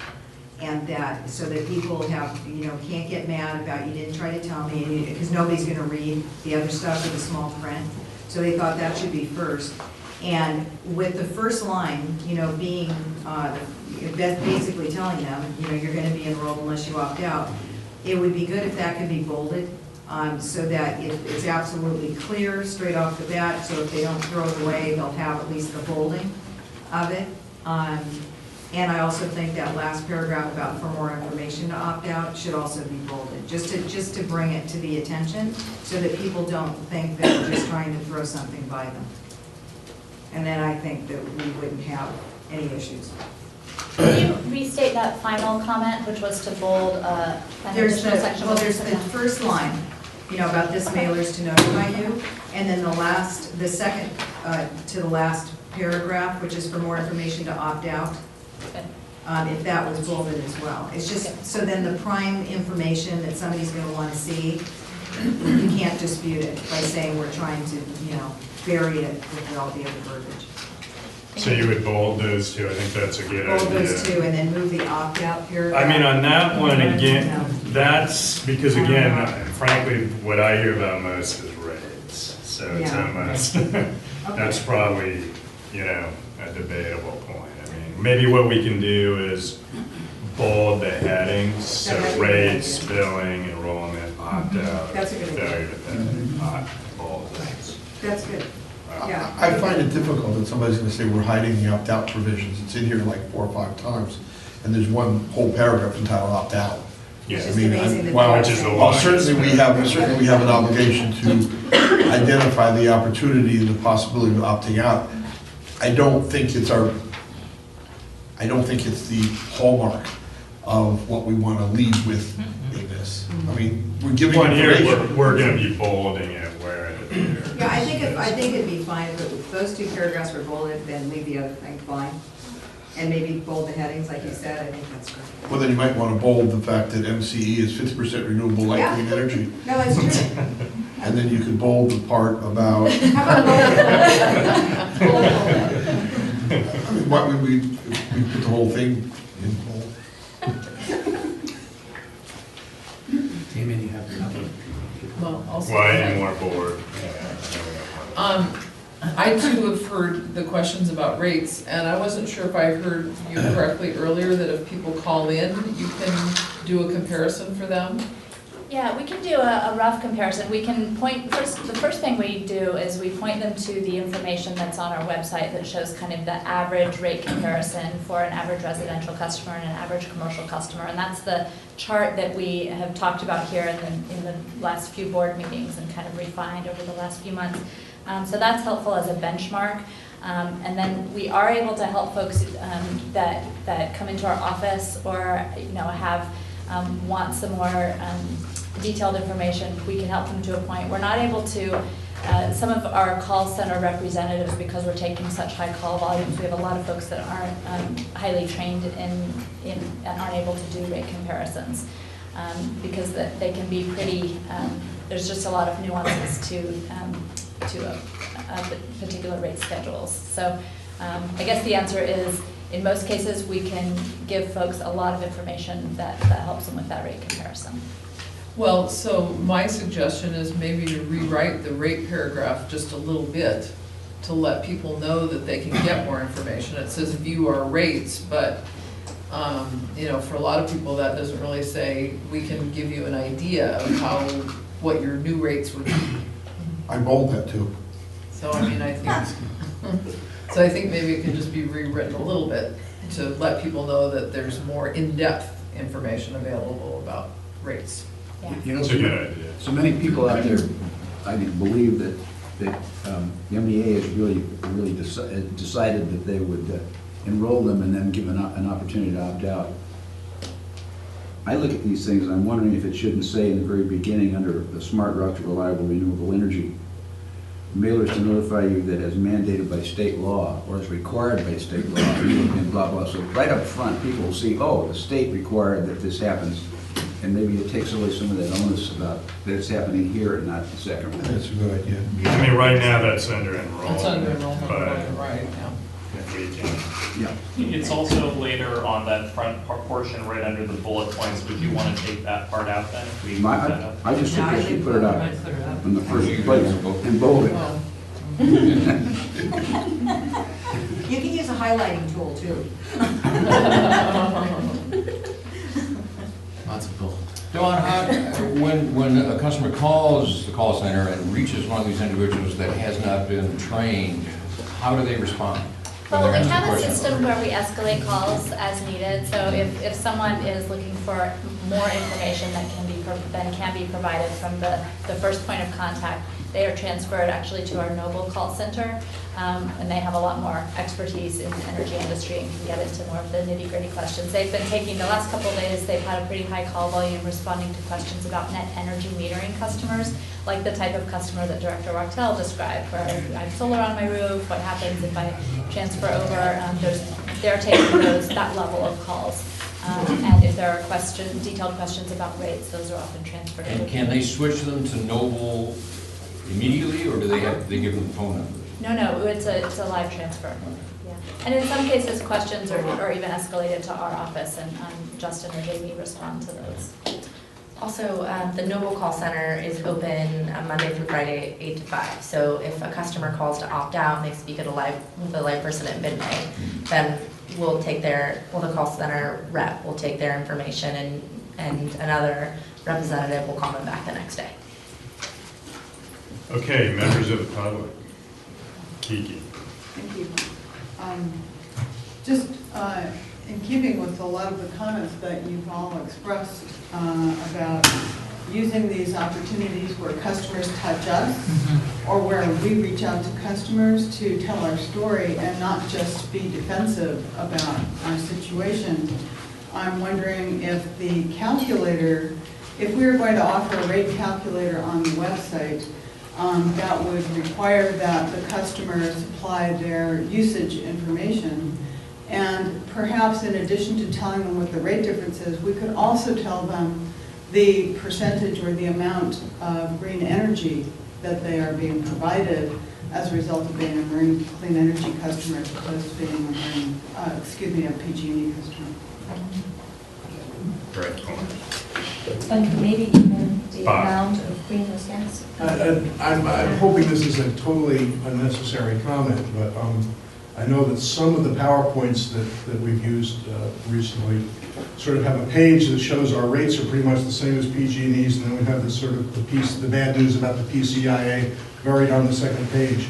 And that, so that people have, can't get mad about you didn't try to tell me, because nobody's gonna read the other stuff with the small print. So they thought that should be first. And with the first line, being, basically telling them, you're gonna be enrolled unless you opt out, it would be good if that could be bolded. So that it's absolutely clear straight off the bat, so if they don't throw it away, they'll have at least the bolding of it. And I also think that last paragraph about for more information to opt out should also be bolded, just to bring it to the attention, so that people don't think that we're just trying to throw something by them. And then I think that we wouldn't have any issues. Can you restate that final comment, which was to bold an additional section? Well, there's the first line, about this mailers to notify you, and then the second to the last paragraph, which is for more information to opt out, if that was bolded as well. It's just, so then the prime information that somebody's going to want to see, you can't dispute it by saying we're trying to, bury it with all the other verbiage. So you would bold those two, I think that's a good idea. Bold those two and then move the opt-out paragraph. I mean, on that one, again, that's, because again, frankly, what I hear about most is rates. So it's almost, that's probably, a debatable point. I mean, maybe what we can do is bold the headings, so rates, billing, enrollment, opt-out. That's a good idea. Bold things. That's good. Yeah. I find it difficult that somebody's gonna say we're hiding the opt-out provisions. It's in here like 4 or 5 times, and there's one whole paragraph entitled opt-out. Yeah, It's just amazing that well, they which is the say- Well, longest, certainly we have an obligation to identify the opportunity and the possibility of opting out. I don't think it's the hallmark of what we want to lead with in this. I mean, we're giving One here, information. we're gonna be bolding it where it appears. Yeah, I think it'd be fine if those 2 paragraphs were bolded, then leave the other thing blank. And maybe bold the headings, like you said, I think that's great. Well, then you might want to bold the fact that MCE is 50% renewable light Yeah. clean energy. No, it's true. And then you could bold the part about, How about bold it? I mean, why would we put the whole thing in bold? Damien, you have another. Well, also. Why any more board? I too have heard the questions about rates, and I wasn't sure if I heard you correctly earlier, that if people call in, you can do a comparison for them? Yeah, we can do a rough comparison. We can point, the first thing we do is we point them to the information that's on our website that shows kind of the average rate comparison for an average residential customer and an average commercial customer. And that's the chart that we have talked about here in the last few board meetings and kind of refined over the last few months. So that's helpful as a benchmark. And then we are able to help folks that come into our office or have want some more detailed information. We can help them to a point. We're not able to, some of our call center representatives, because we're taking such high call volumes, we have a lot of folks that aren't highly trained in and aren't able to do rate comparisons because they can be pretty, there's just a lot of nuances to a particular rate schedules. So I guess the answer is, in most cases, we can give folks a lot of information that helps them with that rate comparison. Well, so my suggestion is maybe to rewrite the rate paragraph just a little bit to let people know that they can get more information. It says view our rates, but for a lot of people that doesn't really say we can give you an idea of what your new rates would be. I bold that too. So I mean, I think maybe it can just be rewritten a little bit to let people know that there's more in-depth information available about rates. Yeah. That's a good idea. So many people out there, I think, believe that the MEA has really decided that they would enroll them and then give an opportunity to opt out. I look at these things and I'm wondering if it shouldn't say in the very beginning under the smart route to reliable renewable energy, mailers to notify you that as mandated by state law or as required by state law and blah, blah. So right up front, people will see, oh, the state required that this happens. And maybe it takes away some of that onus about that it's happening here and not the second one. That's a good idea. I mean, right now, that's under enrollment. It's under enrollment, but right, yeah. if we can, Yeah. It's also later on that front portion, right under the bullet points. Would you want to take that part out then? If we move that up? I just suggest you put it out in the first place and bold it. Well, You can use a highlighting tool too. Lots of bull. Dawn, when a customer calls the call center and reaches one of these individuals that has not been trained, how do they respond? Well, we have a system where we escalate calls as needed. So if someone is looking for more information that can be provided from the first point of contact, they are transferred actually to our Noble call center, and they have a lot more expertise in the energy industry and can get into more of the nitty-gritty questions. They've been taking, the last couple of days, they've had a pretty high call volume responding to questions about net energy metering customers, like the type of customer that Director Wachtel described, where I have solar on my roof, what happens if I transfer over? They're taking that level of calls. And if there are detailed questions about rates, those are often transferred. And can they switch them to Noble immediately, or do they give them the phone number? No, it's a live transfer. Yeah. And in some cases, questions are even escalated to our office, and Justin or Jamie respond to those. Also, the Noble Call Center is open Monday through Friday, 8 to 5. So if a customer calls to opt out and they speak with a live person at midnight, then the call center rep will take their information and another representative will call them back the next day. okay, members of the public. Kiki. Thank you. Just in keeping with a lot of the comments that you've all expressed about using these opportunities where customers touch us or where we reach out to customers to tell our story and not just be defensive about our situation, I'm wondering if the calculator, if we were going to offer a rate calculator on the website, that would require that the customer supply their usage information. And perhaps in addition to telling them what the rate difference is, we could also tell them the percentage or the amount of green energy that they are being provided as a result of being a marine clean energy customer as opposed to being a PG&E customer. Correct. And maybe even the Bob. amount of green discounts? I'm hoping this is a totally unnecessary comment, but I know that some of the PowerPoints that we've used recently sort of have a page that shows our rates are pretty much the same as PG&E's, and then we have this sort of the bad news about the PCIA buried on the second page.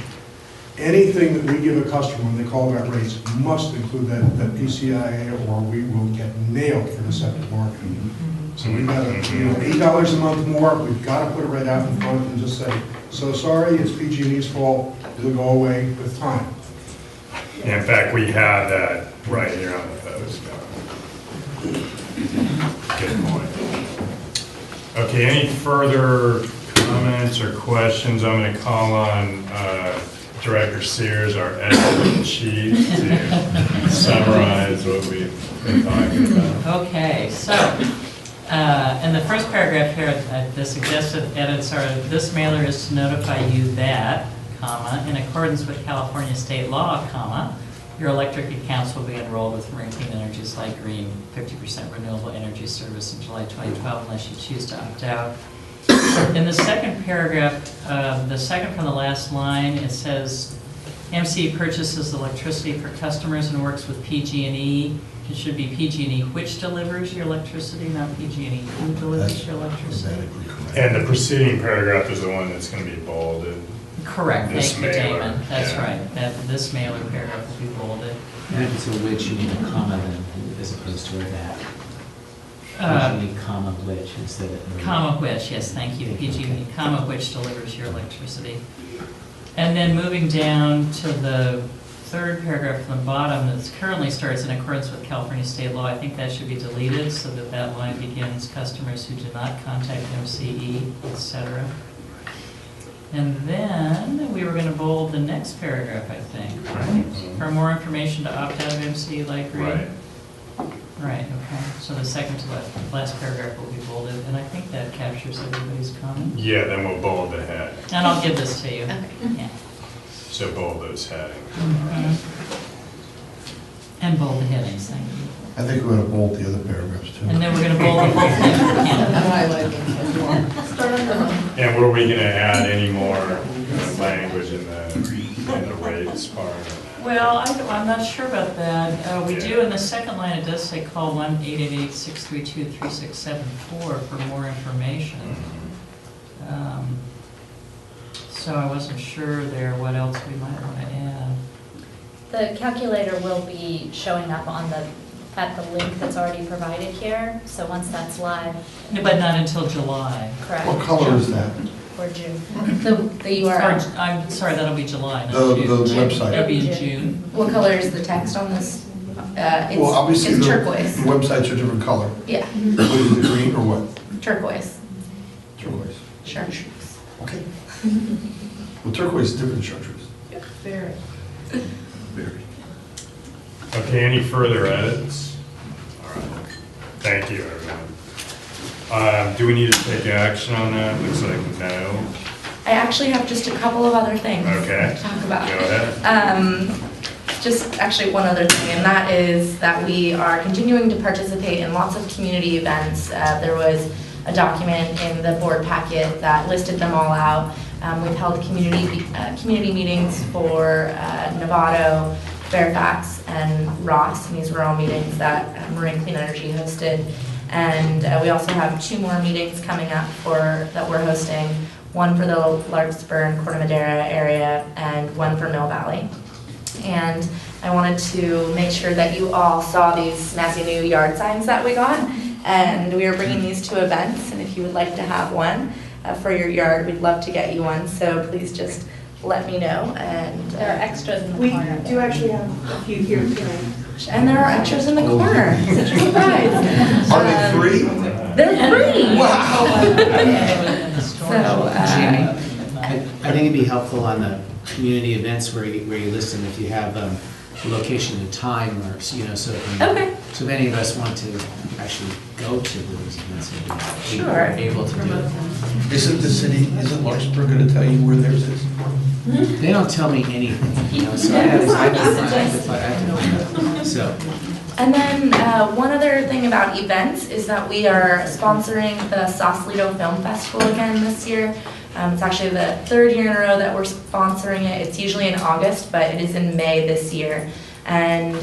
Anything that we give a customer when they call about rates must include that PCIA, or we will get nailed for deceptive marketing. So we've got $8 a month more, we've got to put it right out in front and just say, so sorry, it's PG&E's fault, it'll go away with time. Yeah, in fact, we have that right here on the post. Good point. Okay, any further comments or questions? I'm going to call on Director Sears, our editor-in-chief, to summarize what we've been talking about. Okay, so in the first paragraph here, the suggested edits are, this mailer is to notify you that, comma, in accordance with California state law, comma, your electric accounts will be enrolled with Marine Clean Energy's Light Green 50% renewable energy service in July 2012 unless you choose to opt out. In the second paragraph, the second from the last line, it says, MC purchases electricity for customers and works with PG&E. It should be PG&E which delivers your electricity, not PG&E who delivers your electricity. And the preceding paragraph is the one that's going to be bolded. Correct, This thank you, mailer, Damon. That's yeah. right. This mailer paragraph will be bolded. And if it's a which, you need a comma then, as opposed to a that. You need comma which instead of. Comma which, yes, thank you. PG&E, comma which delivers your electricity. And then moving down to the third paragraph from the bottom, that currently starts in accordance with California state law. I think that should be deleted so that that line begins customers who do not contact MCE, etc. And then we were going to bold the next paragraph, I think, right? For more information to opt out of MCE Light Green. Right. Right, okay. So the second to last paragraph will be bolded, and I think that captures everybody's comment. Yeah, then we'll bold the head. And I'll give this to you. Okay. Yeah. So bold those headings. And bold the headings, thank you. I think we're going to bold the other paragraphs too. And then we're going to bold the whole thing. Yeah. Start on the And were we going to add any more language in the rates part? Well, I'm not sure about that. We do, in the second line, it does say call 1-888-632-3674 for more information. So I wasn't sure there what else we might want to add. The calculator will be showing up on at the link that's already provided here, so once that's live. But not until July. Correct. What color is that? Or June. The URL. I'm sorry, that'll be July, not The June. website. It'll be in June. What color is the text on this? Well, obviously, It's the turquoise. websites are different color. Yeah, What is it, green or what? turquoise. Turquoise. Chartreuse. Okay. Well, turquoise is different than chartreuse. very. Very. Okay, any further edits? All right. Thank you, everyone. Do we need to take action on that? Looks like no. I actually have just a couple of other things Okay. to talk about. Go ahead. Just actually one other thing, and that is that we are continuing to participate in lots of community events. There was a document in the board packet that listed them all out. We've held community meetings for Novato, Fairfax, and Ross, and these were all meetings that Marine Clean Energy hosted. And we also have 2 more meetings coming up that we're hosting, one for the Larkspur and Corte Madera area and one for Mill Valley. And I wanted to make sure that you all saw these snazzy new yard signs that we got. And we are bringing these to events, and if you would like to have one for your yard, we'd love to get you one. So please just let me know. And There are extras in the We corner. do actually have a few here tonight. And there are extras in the corner. Such a surprise. Are they free? They're free. Wow. So, I think it'd be helpful on the community events where you list them, if you have location and time, or, so Okay. so if any of us want to actually go to those events, we'd be Sure. able to do it. Isn't Larkspur going to tell you where theirs is? They don't tell me anything, you know, so I have to find out. So, And then one other thing about events is that we are sponsoring the Sausalito Film Festival again this year. It's actually the third year in a row that we're sponsoring it. It's usually in August, but it is in May this year. And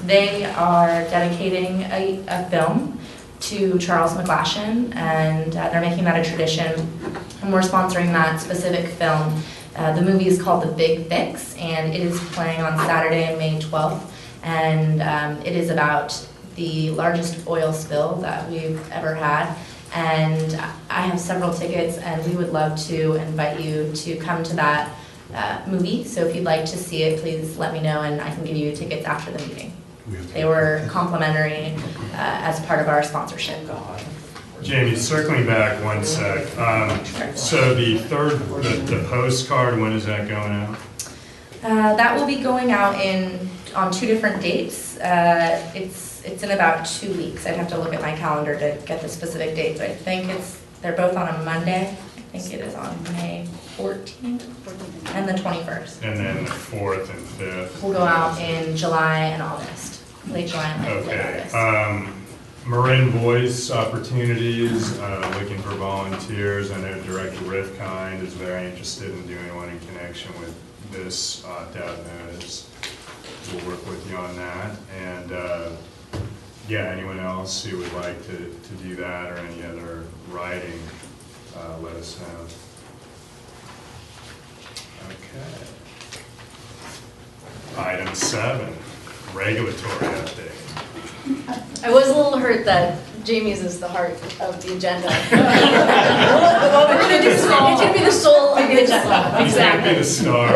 they are dedicating a film to Charles McGlashan, and they're making that a tradition. And we're sponsoring that specific film. The movie is called The Big Fix, and it is playing on Saturday, May 12th. And it is about the largest oil spill that we've ever had. And I have several tickets, and we would love to invite you to come to that movie. So if you'd like to see it, please let me know, and I can give you tickets after the meeting. They were complimentary as part of our sponsorship. Jamie, circling back one sec. So the postcard, when is that going out? That will be going out on 2 different dates. It's in about 2 weeks. I'd have to look at my calendar to get the specific date, but I think they're both on a Monday. I think it is on May 14th and the 21st. And then the 4th and 5th? We'll go out in July and August, late July and late August. Marin Voice opportunities, looking for volunteers. I know Director Rifkind is very interested in doing one in connection with this opt-out notice. We'll work with you on that. And yeah, anyone else who would like to do that or any other writing, let us know. Okay. Item 7, regulatory update. I was a little hurt that Jamie's is the heart of the agenda. What we're going to do is it can be the soul of the agenda. Exactly. The star.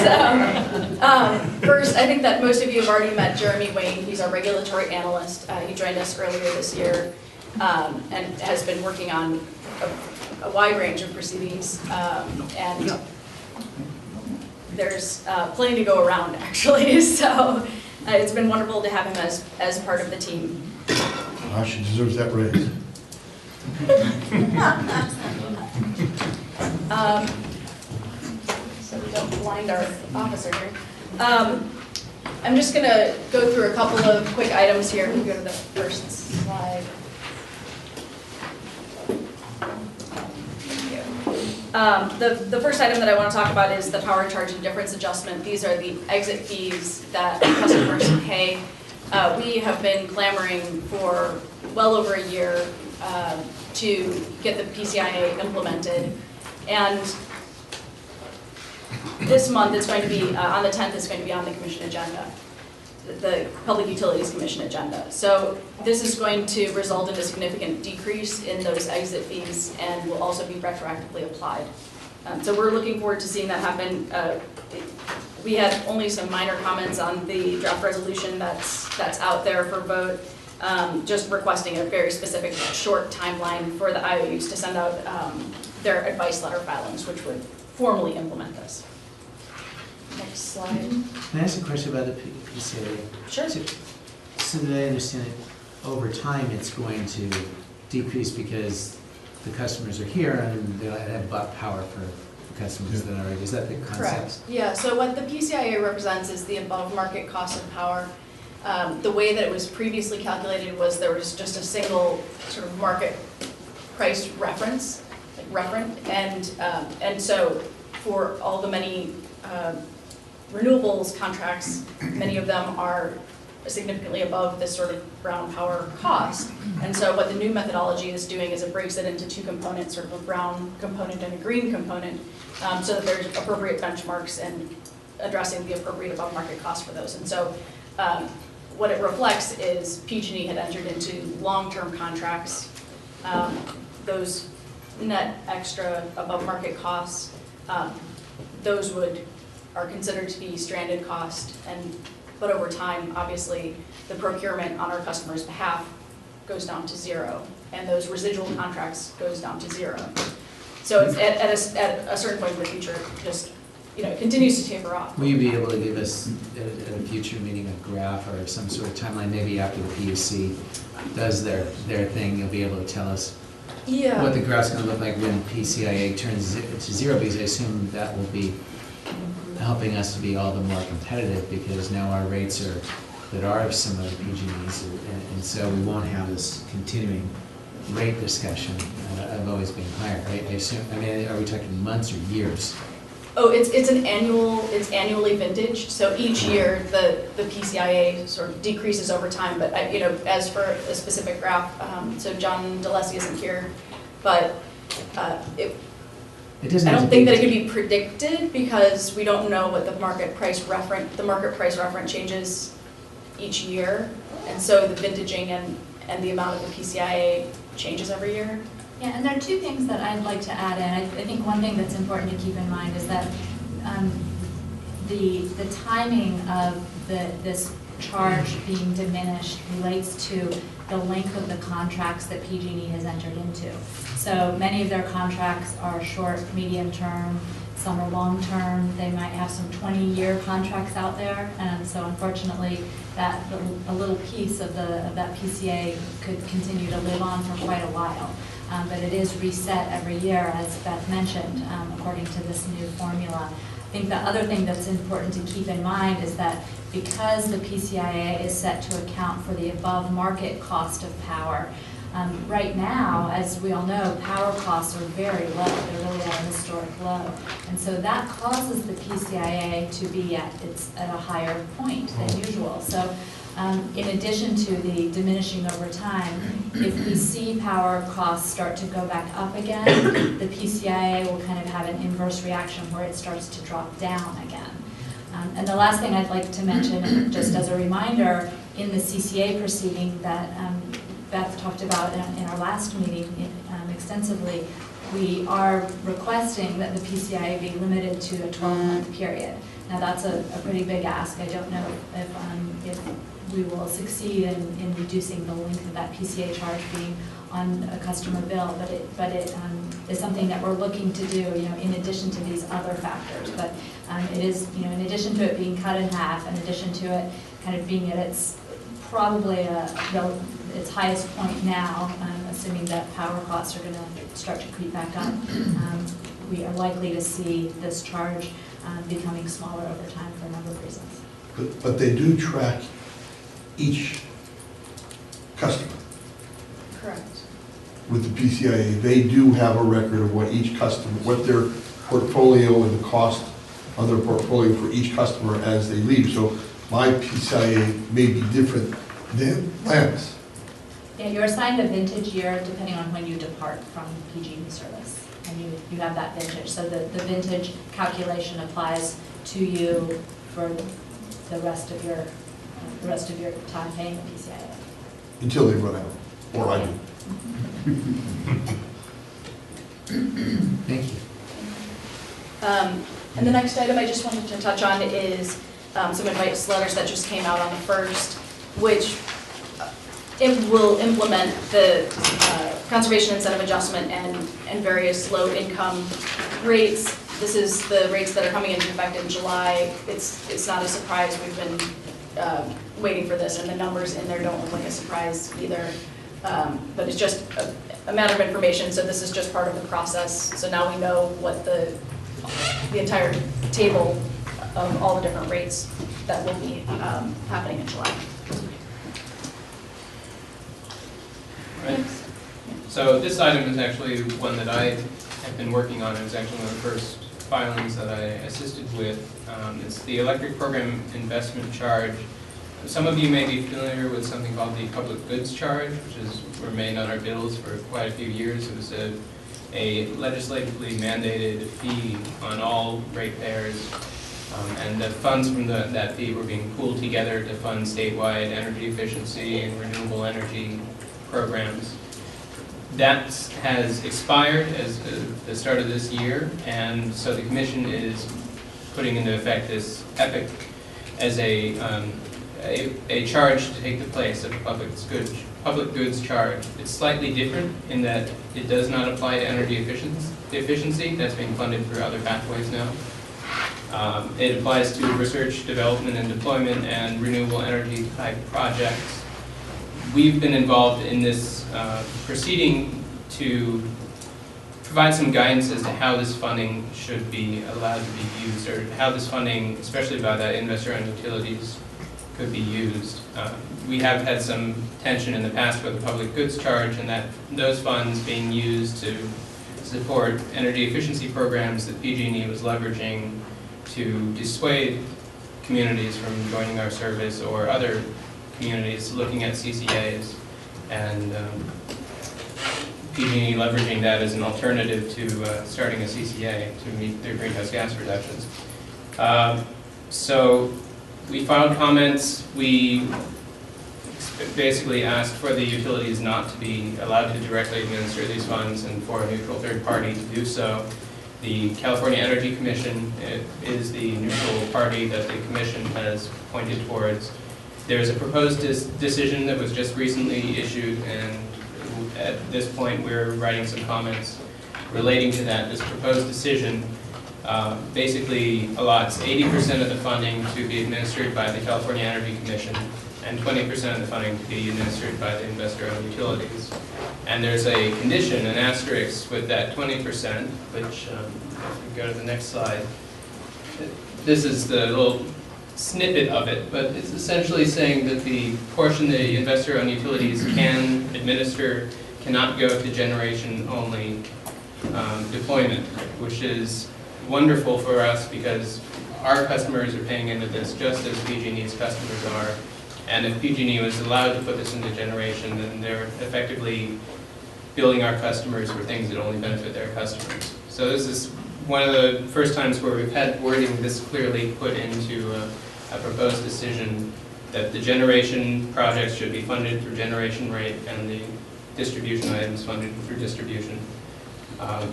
So, first, I think that most of you have already met Jeremy Wayne. He's our regulatory analyst. He joined us earlier this year and has been working on a wide range of proceedings. And there's plenty to go around, actually. So. It's been wonderful to have him as part of the team. She deserves that raise. So we don't blind our officer here. I'm just going to go through a couple of quick items here. We go to the first slide. The first item that I want to talk about is the power charge and difference adjustment. These are the exit fees that customers pay. We have been clamoring for well over a year to get the PCIA implemented. And this month it's going to be, on the 10th, it's going to be on the commission agenda, the Public Utilities Commission agenda. So this is going to result in a significant decrease in those exit fees and will also be retroactively applied. So we're looking forward to seeing that happen. We had only some minor comments on the draft resolution that's out there for vote, just requesting a very specific short timeline for the IOUs to send out their advice letter filings, which would formally implement this. Next slide. can I ask a question about the PCA? Sure. So that I understand it, over time it's going to decrease because the customers are here and they'll have bought power for the customers that are already, is that the concept? Correct. Yeah, so what the PCIA represents is the above market cost of power. The way that it was previously calculated was there was just a single sort of market price reference, and so for all the many renewables contracts, many of them are significantly above this sort of brown power cost. And so what the new methodology is doing is it breaks it into 2 components, sort of a brown component and a green component, so that there's appropriate benchmarks and addressing the appropriate above market cost for those. And so what it reflects is PG&E had entered into long-term contracts. Those net extra above market costs, those are considered to be stranded cost, but over time, obviously, the procurement on our customers' behalf goes down to 0, and those residual contracts goes down to 0. So it's at a certain point in the future, just it continues to taper off. Will you be able to give us at a future meeting a graph or some sort of timeline, maybe after the PUC does their thing, you'll be able to tell us Yeah. what the graph's gonna look like when PCIA turns to zero, because I assume that will be helping us to be all the more competitive, because now our rates are, that are similar to PG&E's, and so we won't have this continuing rate discussion of always being higher, right? I assume, I mean, are we talking months or years? Oh, it's annually vintaged, so each year the PCIA sort of decreases over time, but as for a specific graph, so John DeLessie isn't here, but It doesn't I have don't to think be- that it could be predicted because we don't know what the market price reference changes each year, and so the vintaging and the amount of the PCIA changes every year. Yeah, and there are two things that I'd like to add in. I think one thing that's important to keep in mind is that the timing of this charge being diminished relates to the length of the contracts that PG&E has entered into. So many of their contracts are short, medium term, some are long term. They might have some 20-year contracts out there, and so unfortunately, that a little piece of that PCA could continue to live on for quite a while. But it is reset every year, as Beth mentioned, according to this new formula. I think the other thing that's important to keep in mind is that because the PCIA is set to account for the above market cost of power, right now, as we all know, power costs are very low. They're really at a historic low. And so that causes the PCIA to be at a higher point than usual. So in addition to the diminishing over time, if we see power costs start to go back up again, the PCIA will kind of have an inverse reaction where it starts to drop down again. And the last thing I'd like to mention, just as a reminder, in the CCA proceeding that Beth talked about in our last meeting extensively, we are requesting that the PCIA be limited to a 12-month period. Now that's a pretty big ask. I don't know if we will succeed in reducing the length of that PCA charge being on a customer bill, but it is something that we're looking to do, in addition to these other factors. But it is, in addition to it being cut in half, in addition to it kind of being at its probably its highest point now, assuming that power costs are going to start to creep back up, we are likely to see this charge becoming smaller over time for a number of reasons. But they do track each customer. Correct. With the PCIA, they do have a record of what each customer, what their portfolio and the cost of their portfolio for each customer as they leave. So my PCIA may be different than Lana's. Yeah, you're assigned a vintage year depending on when you depart from PG&E service, and you have that vintage. So the vintage calculation applies to you for the rest of your time paying the PCIA. Until they run out, or I do. Thank you. And the next item I just wanted to touch on is some advice letters that just came out on the 1st, which it will implement the conservation incentive adjustment and various low-income rates. This is the rates that are coming into effect in July. It's not a surprise. We've been waiting for this, and the numbers in there don't look like a surprise either. But it's just a matter of information, so this is just part of the process. So now we know what the entire table of all the different rates that will be happening in July. Right. So this item is actually one that I have been working on. It was actually one of the first filings that I assisted with. It's the electric program investment charge. Some of you may be familiar with something called the public goods charge, which has remained on our bills for quite a few years. It was a legislatively mandated fee on all ratepayers, and the funds from that fee were being pooled together to fund statewide energy efficiency and renewable energy programs. That has expired as the start of this year, and so the Commission is putting into effect this EPIC as a charge to take the place of the public goods charge. It's slightly different in that it does not apply to energy efficiency. That's being funded through other pathways now. It applies to research, development, and deployment and renewable energy type projects. We've been involved in this proceeding to provide some guidance as to how this funding should be allowed to be used, or how this funding, especially by the investor-owned utilities, could be used. We have had some tension in the past with the public goods charge, and that those funds being used to support energy efficiency programs that PG&E was leveraging to dissuade communities from joining our service, or other communities looking at CCAs, and PG&E leveraging that as an alternative to starting a CCA to meet their greenhouse gas reductions. So we filed comments. We basically asked for the utilities not to be allowed to directly administer these funds and for a neutral third party to do so. The California Energy Commission is the neutral party that the Commission has pointed towards. There's a proposed decision that was just recently issued, and at this point we're writing some comments relating to that. This proposed decision basically allots 80% of the funding to be administered by the California Energy Commission and 20% of the funding to be administered by the investor-owned utilities. And there's a condition, an asterisk, with that 20%, which, if we go to the next slide, this is the little snippet of it, but it's essentially saying that the portion the investor-owned utilities can administer cannot go to generation-only deployment, which is wonderful for us because our customers are paying into this just as PG&E's customers are. And if PG&E was allowed to put this into generation, then they're effectively billing our customers for things that only benefit their customers. So this is one of the first times where we've had wording this clearly put into a proposed decision that the generation projects should be funded through generation rate and the distribution items funded through distribution.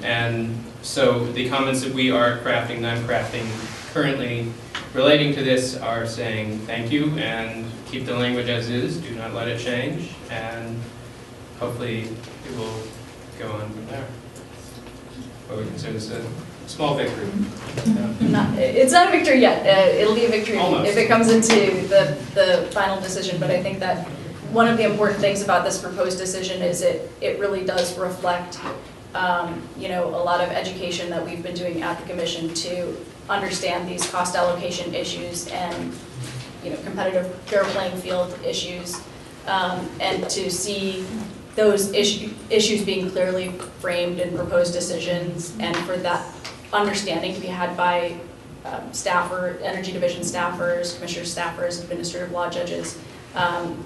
And so the comments that we are crafting, that I'm crafting currently relating to this are saying thank you and keep the language as is, do not let it change, and hopefully it will go on from there. But we consider this a small victory. It's not a victory yet. It'll be a victory Almost. if it comes into the final decision, but I think that one of the important things about this proposed decision is it really does reflect you know, a lot of education that we've been doing at the Commission to understand these cost allocation issues and, you know, competitive fair playing field issues, and to see those issues being clearly framed in proposed decisions, and for that understanding to be had by Energy Division staffers, Commissioner staffers, administrative law judges.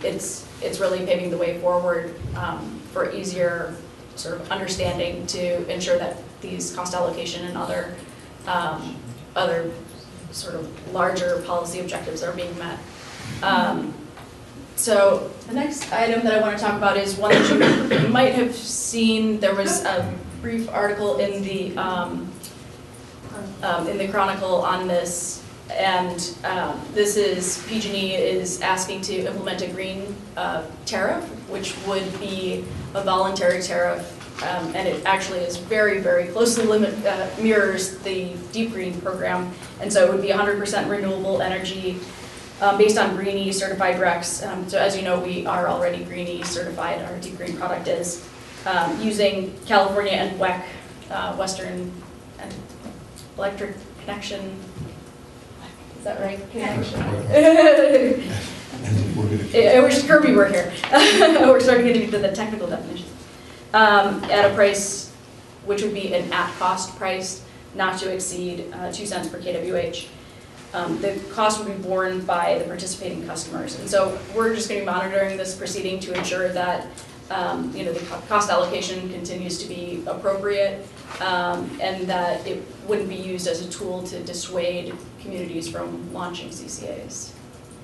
It's really paving the way forward for easier sort of understanding to ensure that these cost allocation and other sort of larger policy objectives are being met. So the next item that I want to talk about is one that you might have seen. There was a brief article in the Chronicle on this, and this is PG&E is asking to implement a green tariff, which would be a voluntary tariff, and it actually is very, very closely mirrors the Deep Green program, and so it would be 100% renewable energy based on Green E certified RECs. So as you know, we are already Green E certified, our Deep Green product is, using California and WEC, Western Electric Connection. Is that right? Connection. I wish Kirby were here. We're starting to get into the technical definitions. At a price which would be an at-cost price, not to exceed 2 cents per kWh. The cost would be borne by the participating customers. And so we're just going to be monitoring this proceeding to ensure that you know, the cost allocation continues to be appropriate, and that it wouldn't be used as a tool to dissuade communities from launching CCAs.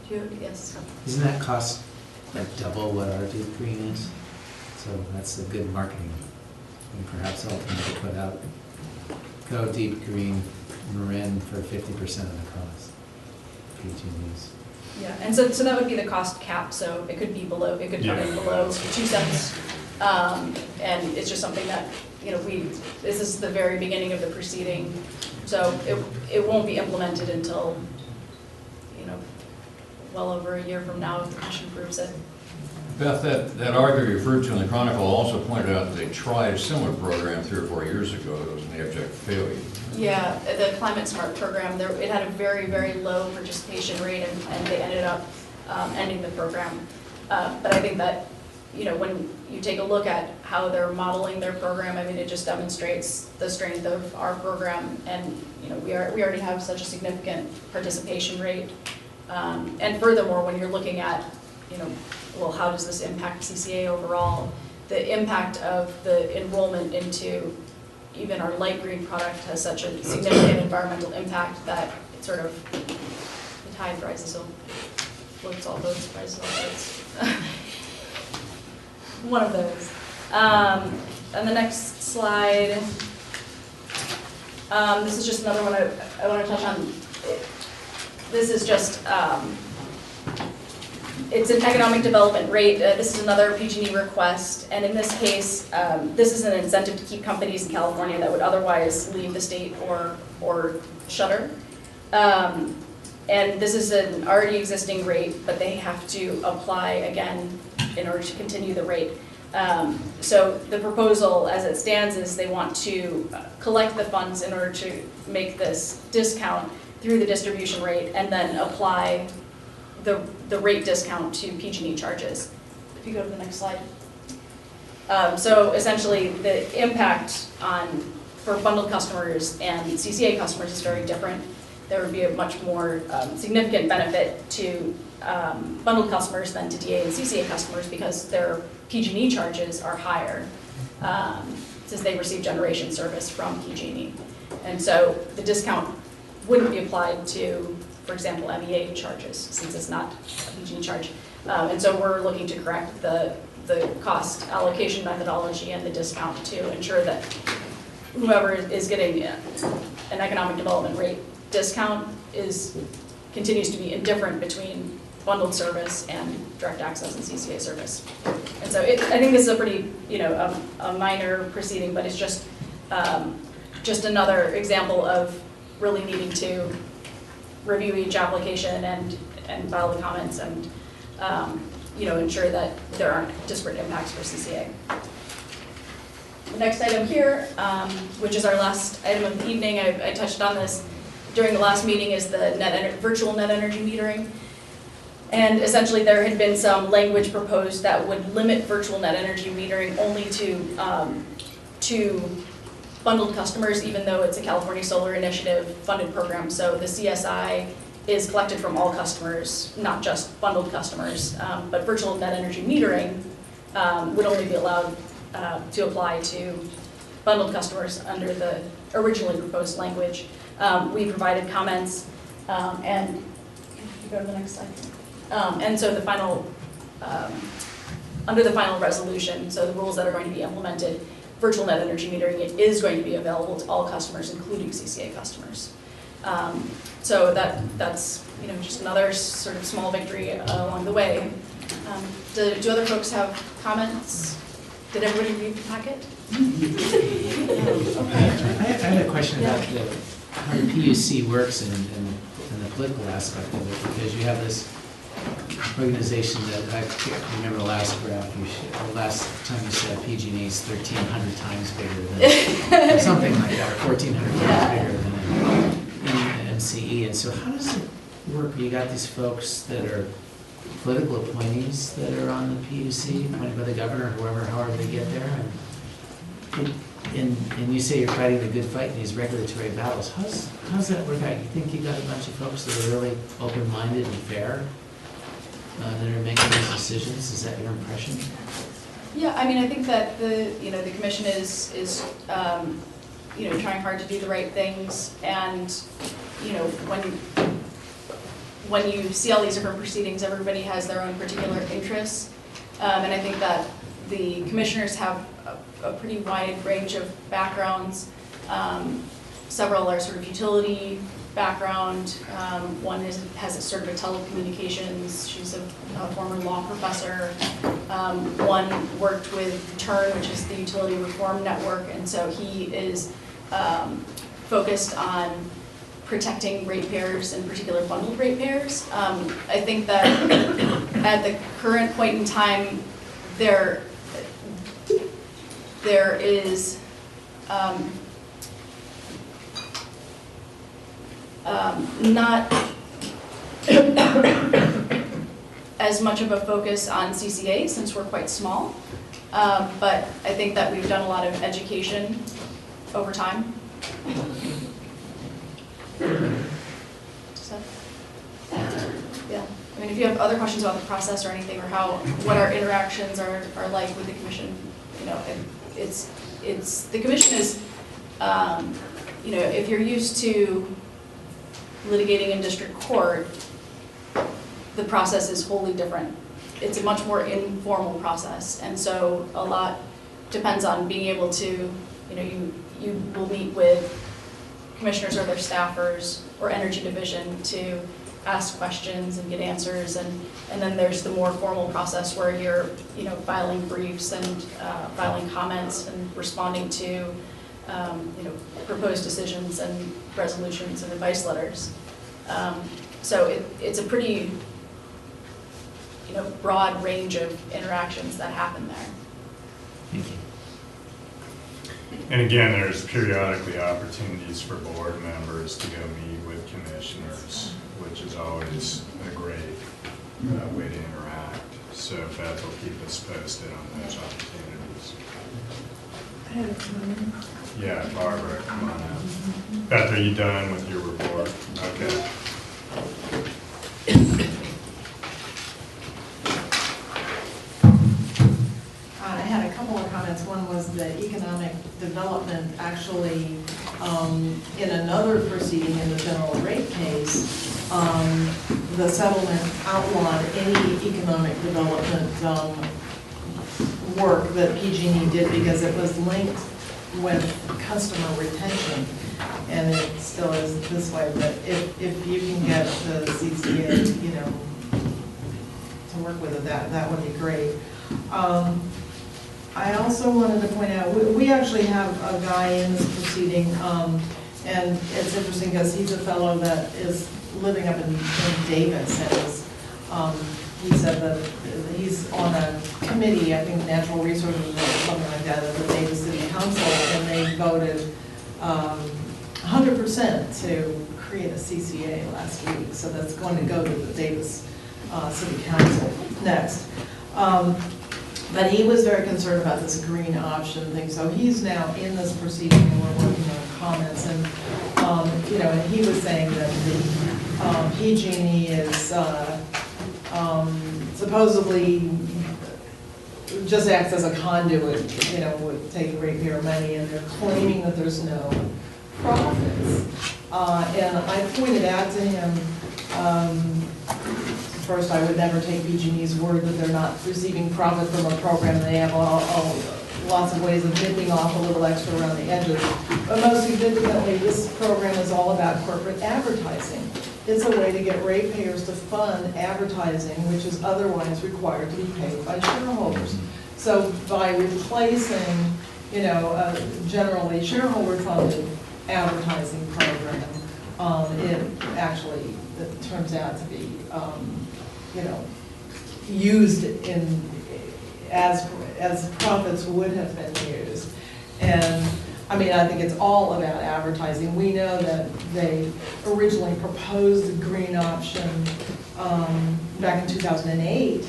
Yes? Isn't that cost like double what our Deep Green is? So that's a good marketing and perhaps ultimately put out, go Deep Green Marin for 50% of the cost. PG&E's. Yeah, and so that would be the cost cap, so it could be below, it could come in below 2 cents. And it's just something that, you know, this is the very beginning of the proceeding, so it won't be implemented until, you know, well over a year from now if the Commission approves it. Beth, that article you referred to in the Chronicle also pointed out that they tried a similar program 3 or 4 years ago. It was an abject failure. Yeah, the Climate Smart program, it had a very, very low participation rate, and they ended up ending the program. But I think that, when you take a look at how they're modeling their program, I mean, it just demonstrates the strength of our program, and, we already have such a significant participation rate. And furthermore, when you're looking at, well, how does this impact CCA overall? The impact of the enrollment into even our light green product has such a significant environmental impact that it sort of, the tide rises, floats all boats, rises all boats. One of those. And the next slide, this is just another one I want to touch on. This is just, it's an economic development rate. This is another PG&E request, and in this case, this is an incentive to keep companies in California that would otherwise leave the state or shutter. And this is an already existing rate, but they have to apply again in order to continue the rate. So the proposal as it stands is they want to collect the funds in order to make this discount through the distribution rate and then apply the rate discount to PG&E charges. If you go to the next slide. So essentially the impact for bundled customers and CCA customers is very different. There would be a much more significant benefit to bundled customers than to DA and CCA customers because their PG&E charges are higher since they receive generation service from PG&E. And so the discount wouldn't be applied to, for example, MEA charges, since it's not a PG&E charge. And so we're looking to correct the cost allocation methodology and the discount to ensure that whoever is getting an economic development rate discount continues to be indifferent between bundled service and direct access and CCA service. And so I think this is a pretty, a minor proceeding, but it's just another example of really needing to review each application and file the comments and ensure that there aren't disparate impacts for CCA. The next item here, which is our last item of the evening, I touched on this during the last meeting, is the virtual net energy metering. And essentially there had been some language proposed that would limit virtual net energy metering only to bundled customers, even though it's a California Solar Initiative funded program. So the CSI is collected from all customers, not just bundled customers. But virtual net energy metering would only be allowed to apply to bundled customers under the originally proposed language. We provided comments, and if you go to the next slide. And so the final, under the final resolution, so the rules that are going to be implemented, virtual net energy metering is going to be available to all customers, including CCA customers. So that's just another sort of small victory along the way. Do other folks have comments? Did everybody read the packet? I have a question about how the PUC works and the political aspect of it, because you have this organization that I can't remember the last graph the last time you said PG&E is 1,300 times bigger than something like that, or 1,400 times bigger than MCE. And so how does it work? You got these folks that are political appointees that are on the PUC, appointed by the governor, however they get there, and you say you're fighting the good fight in these regulatory battles. How's that work out? You think you got a bunch of folks that are really open-minded and fair? That are making these decisions? Is that your impression? Yeah, I mean, I think that the commission is trying hard to do the right things, and when you see all these different proceedings, everybody has their own particular interests, and I think that the commissioners have a pretty wide range of backgrounds. Several are sort of utility background. One has a sort of a telecommunications. She's a former law professor. One worked with TURN, which is the Utility Reform Network, and so he is focused on protecting ratepayers, in particular bundled ratepayers. I think that at the current point in time, there is not as much of a focus on CCA since we're quite small, but I think that we've done a lot of education over time. So, yeah, I mean, if you have other questions about the process or anything, or what our interactions are like with the commission, you know, the commission is, you know, if you're used to litigating in district court, the process is wholly different. It's a much more informal process, and so a lot depends on being able to, you know, you will meet with commissioners or their staffers or energy division to ask questions and get answers, and then there's the more formal process where you're, you know, filing briefs and filing comments and responding to, you know, proposed decisions and resolutions and advice letters. So it's a pretty, you know, broad range of interactions that happen there. Thank you. And again, there's periodically opportunities for board members to go meet with commissioners, which is always a great way to interact. So Beth will keep us posted on those opportunities. I had a comment. Yeah, Barbara, come on out. Beth, are you done with your report? Okay. I had a couple of comments. One was the economic development actually, in another proceeding in the general rate case, the settlement outlawed any economic development work that PG&E did because it was linked with customer retention. And it still is this way, but if you can get the CCA, you know, to work with it, that would be great. I also wanted to point out, we actually have a guy in this proceeding, and it's interesting because he's a fellow that is living up in Davis, and he said that he's on a committee, I think Natural Resources or something like that, of the Davis City Council, and they voted 100% to create a CCA last week, so that's going to go to the Davis City Council next. But he was very concerned about this green option thing, so he's now in this proceeding and we're working on comments. And you know, and he was saying that the PG&E is supposedly just acts as a conduit, you know, with taking ratepayer money, and they're claiming that there's no profits. And I pointed out to him, first, I would never take PG&E's word that they're not receiving profit from a program. They have lots of ways of nipping off a little extra around the edges. But most significantly, this program is all about corporate advertising. It's a way to get ratepayers to fund advertising, which is otherwise required to be paid by shareholders. So by replacing, you know, a generally shareholder-funded advertising program, it turns out to be, you know, used in as profits would have been used. And I mean, I think it's all about advertising. We know that they originally proposed the green option back in 2008.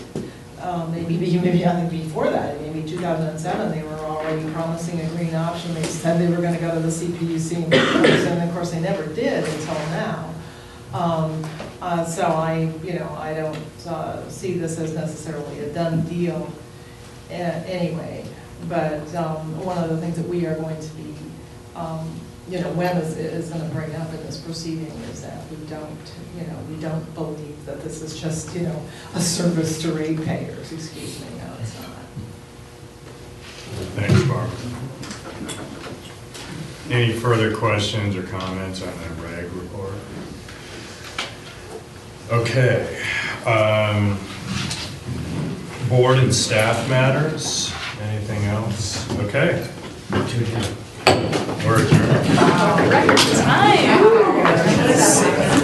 Maybe I think before that, maybe 2007, they were already promising a green option. They said they were going to go to the CPUC, and of course they never did until now. So I don't see this as necessarily a done deal anyway. But one of the things that we are going to be, you know, Web is going to bring up in this proceeding is that we don't believe that this is just, you know, a service to ratepayers. Excuse me, no, it's not. Thanks, Barbara. Any further questions or comments on the reg report? Okay. Board and staff matters. Anything else? Okay. We're adjourned. Record time. Yes.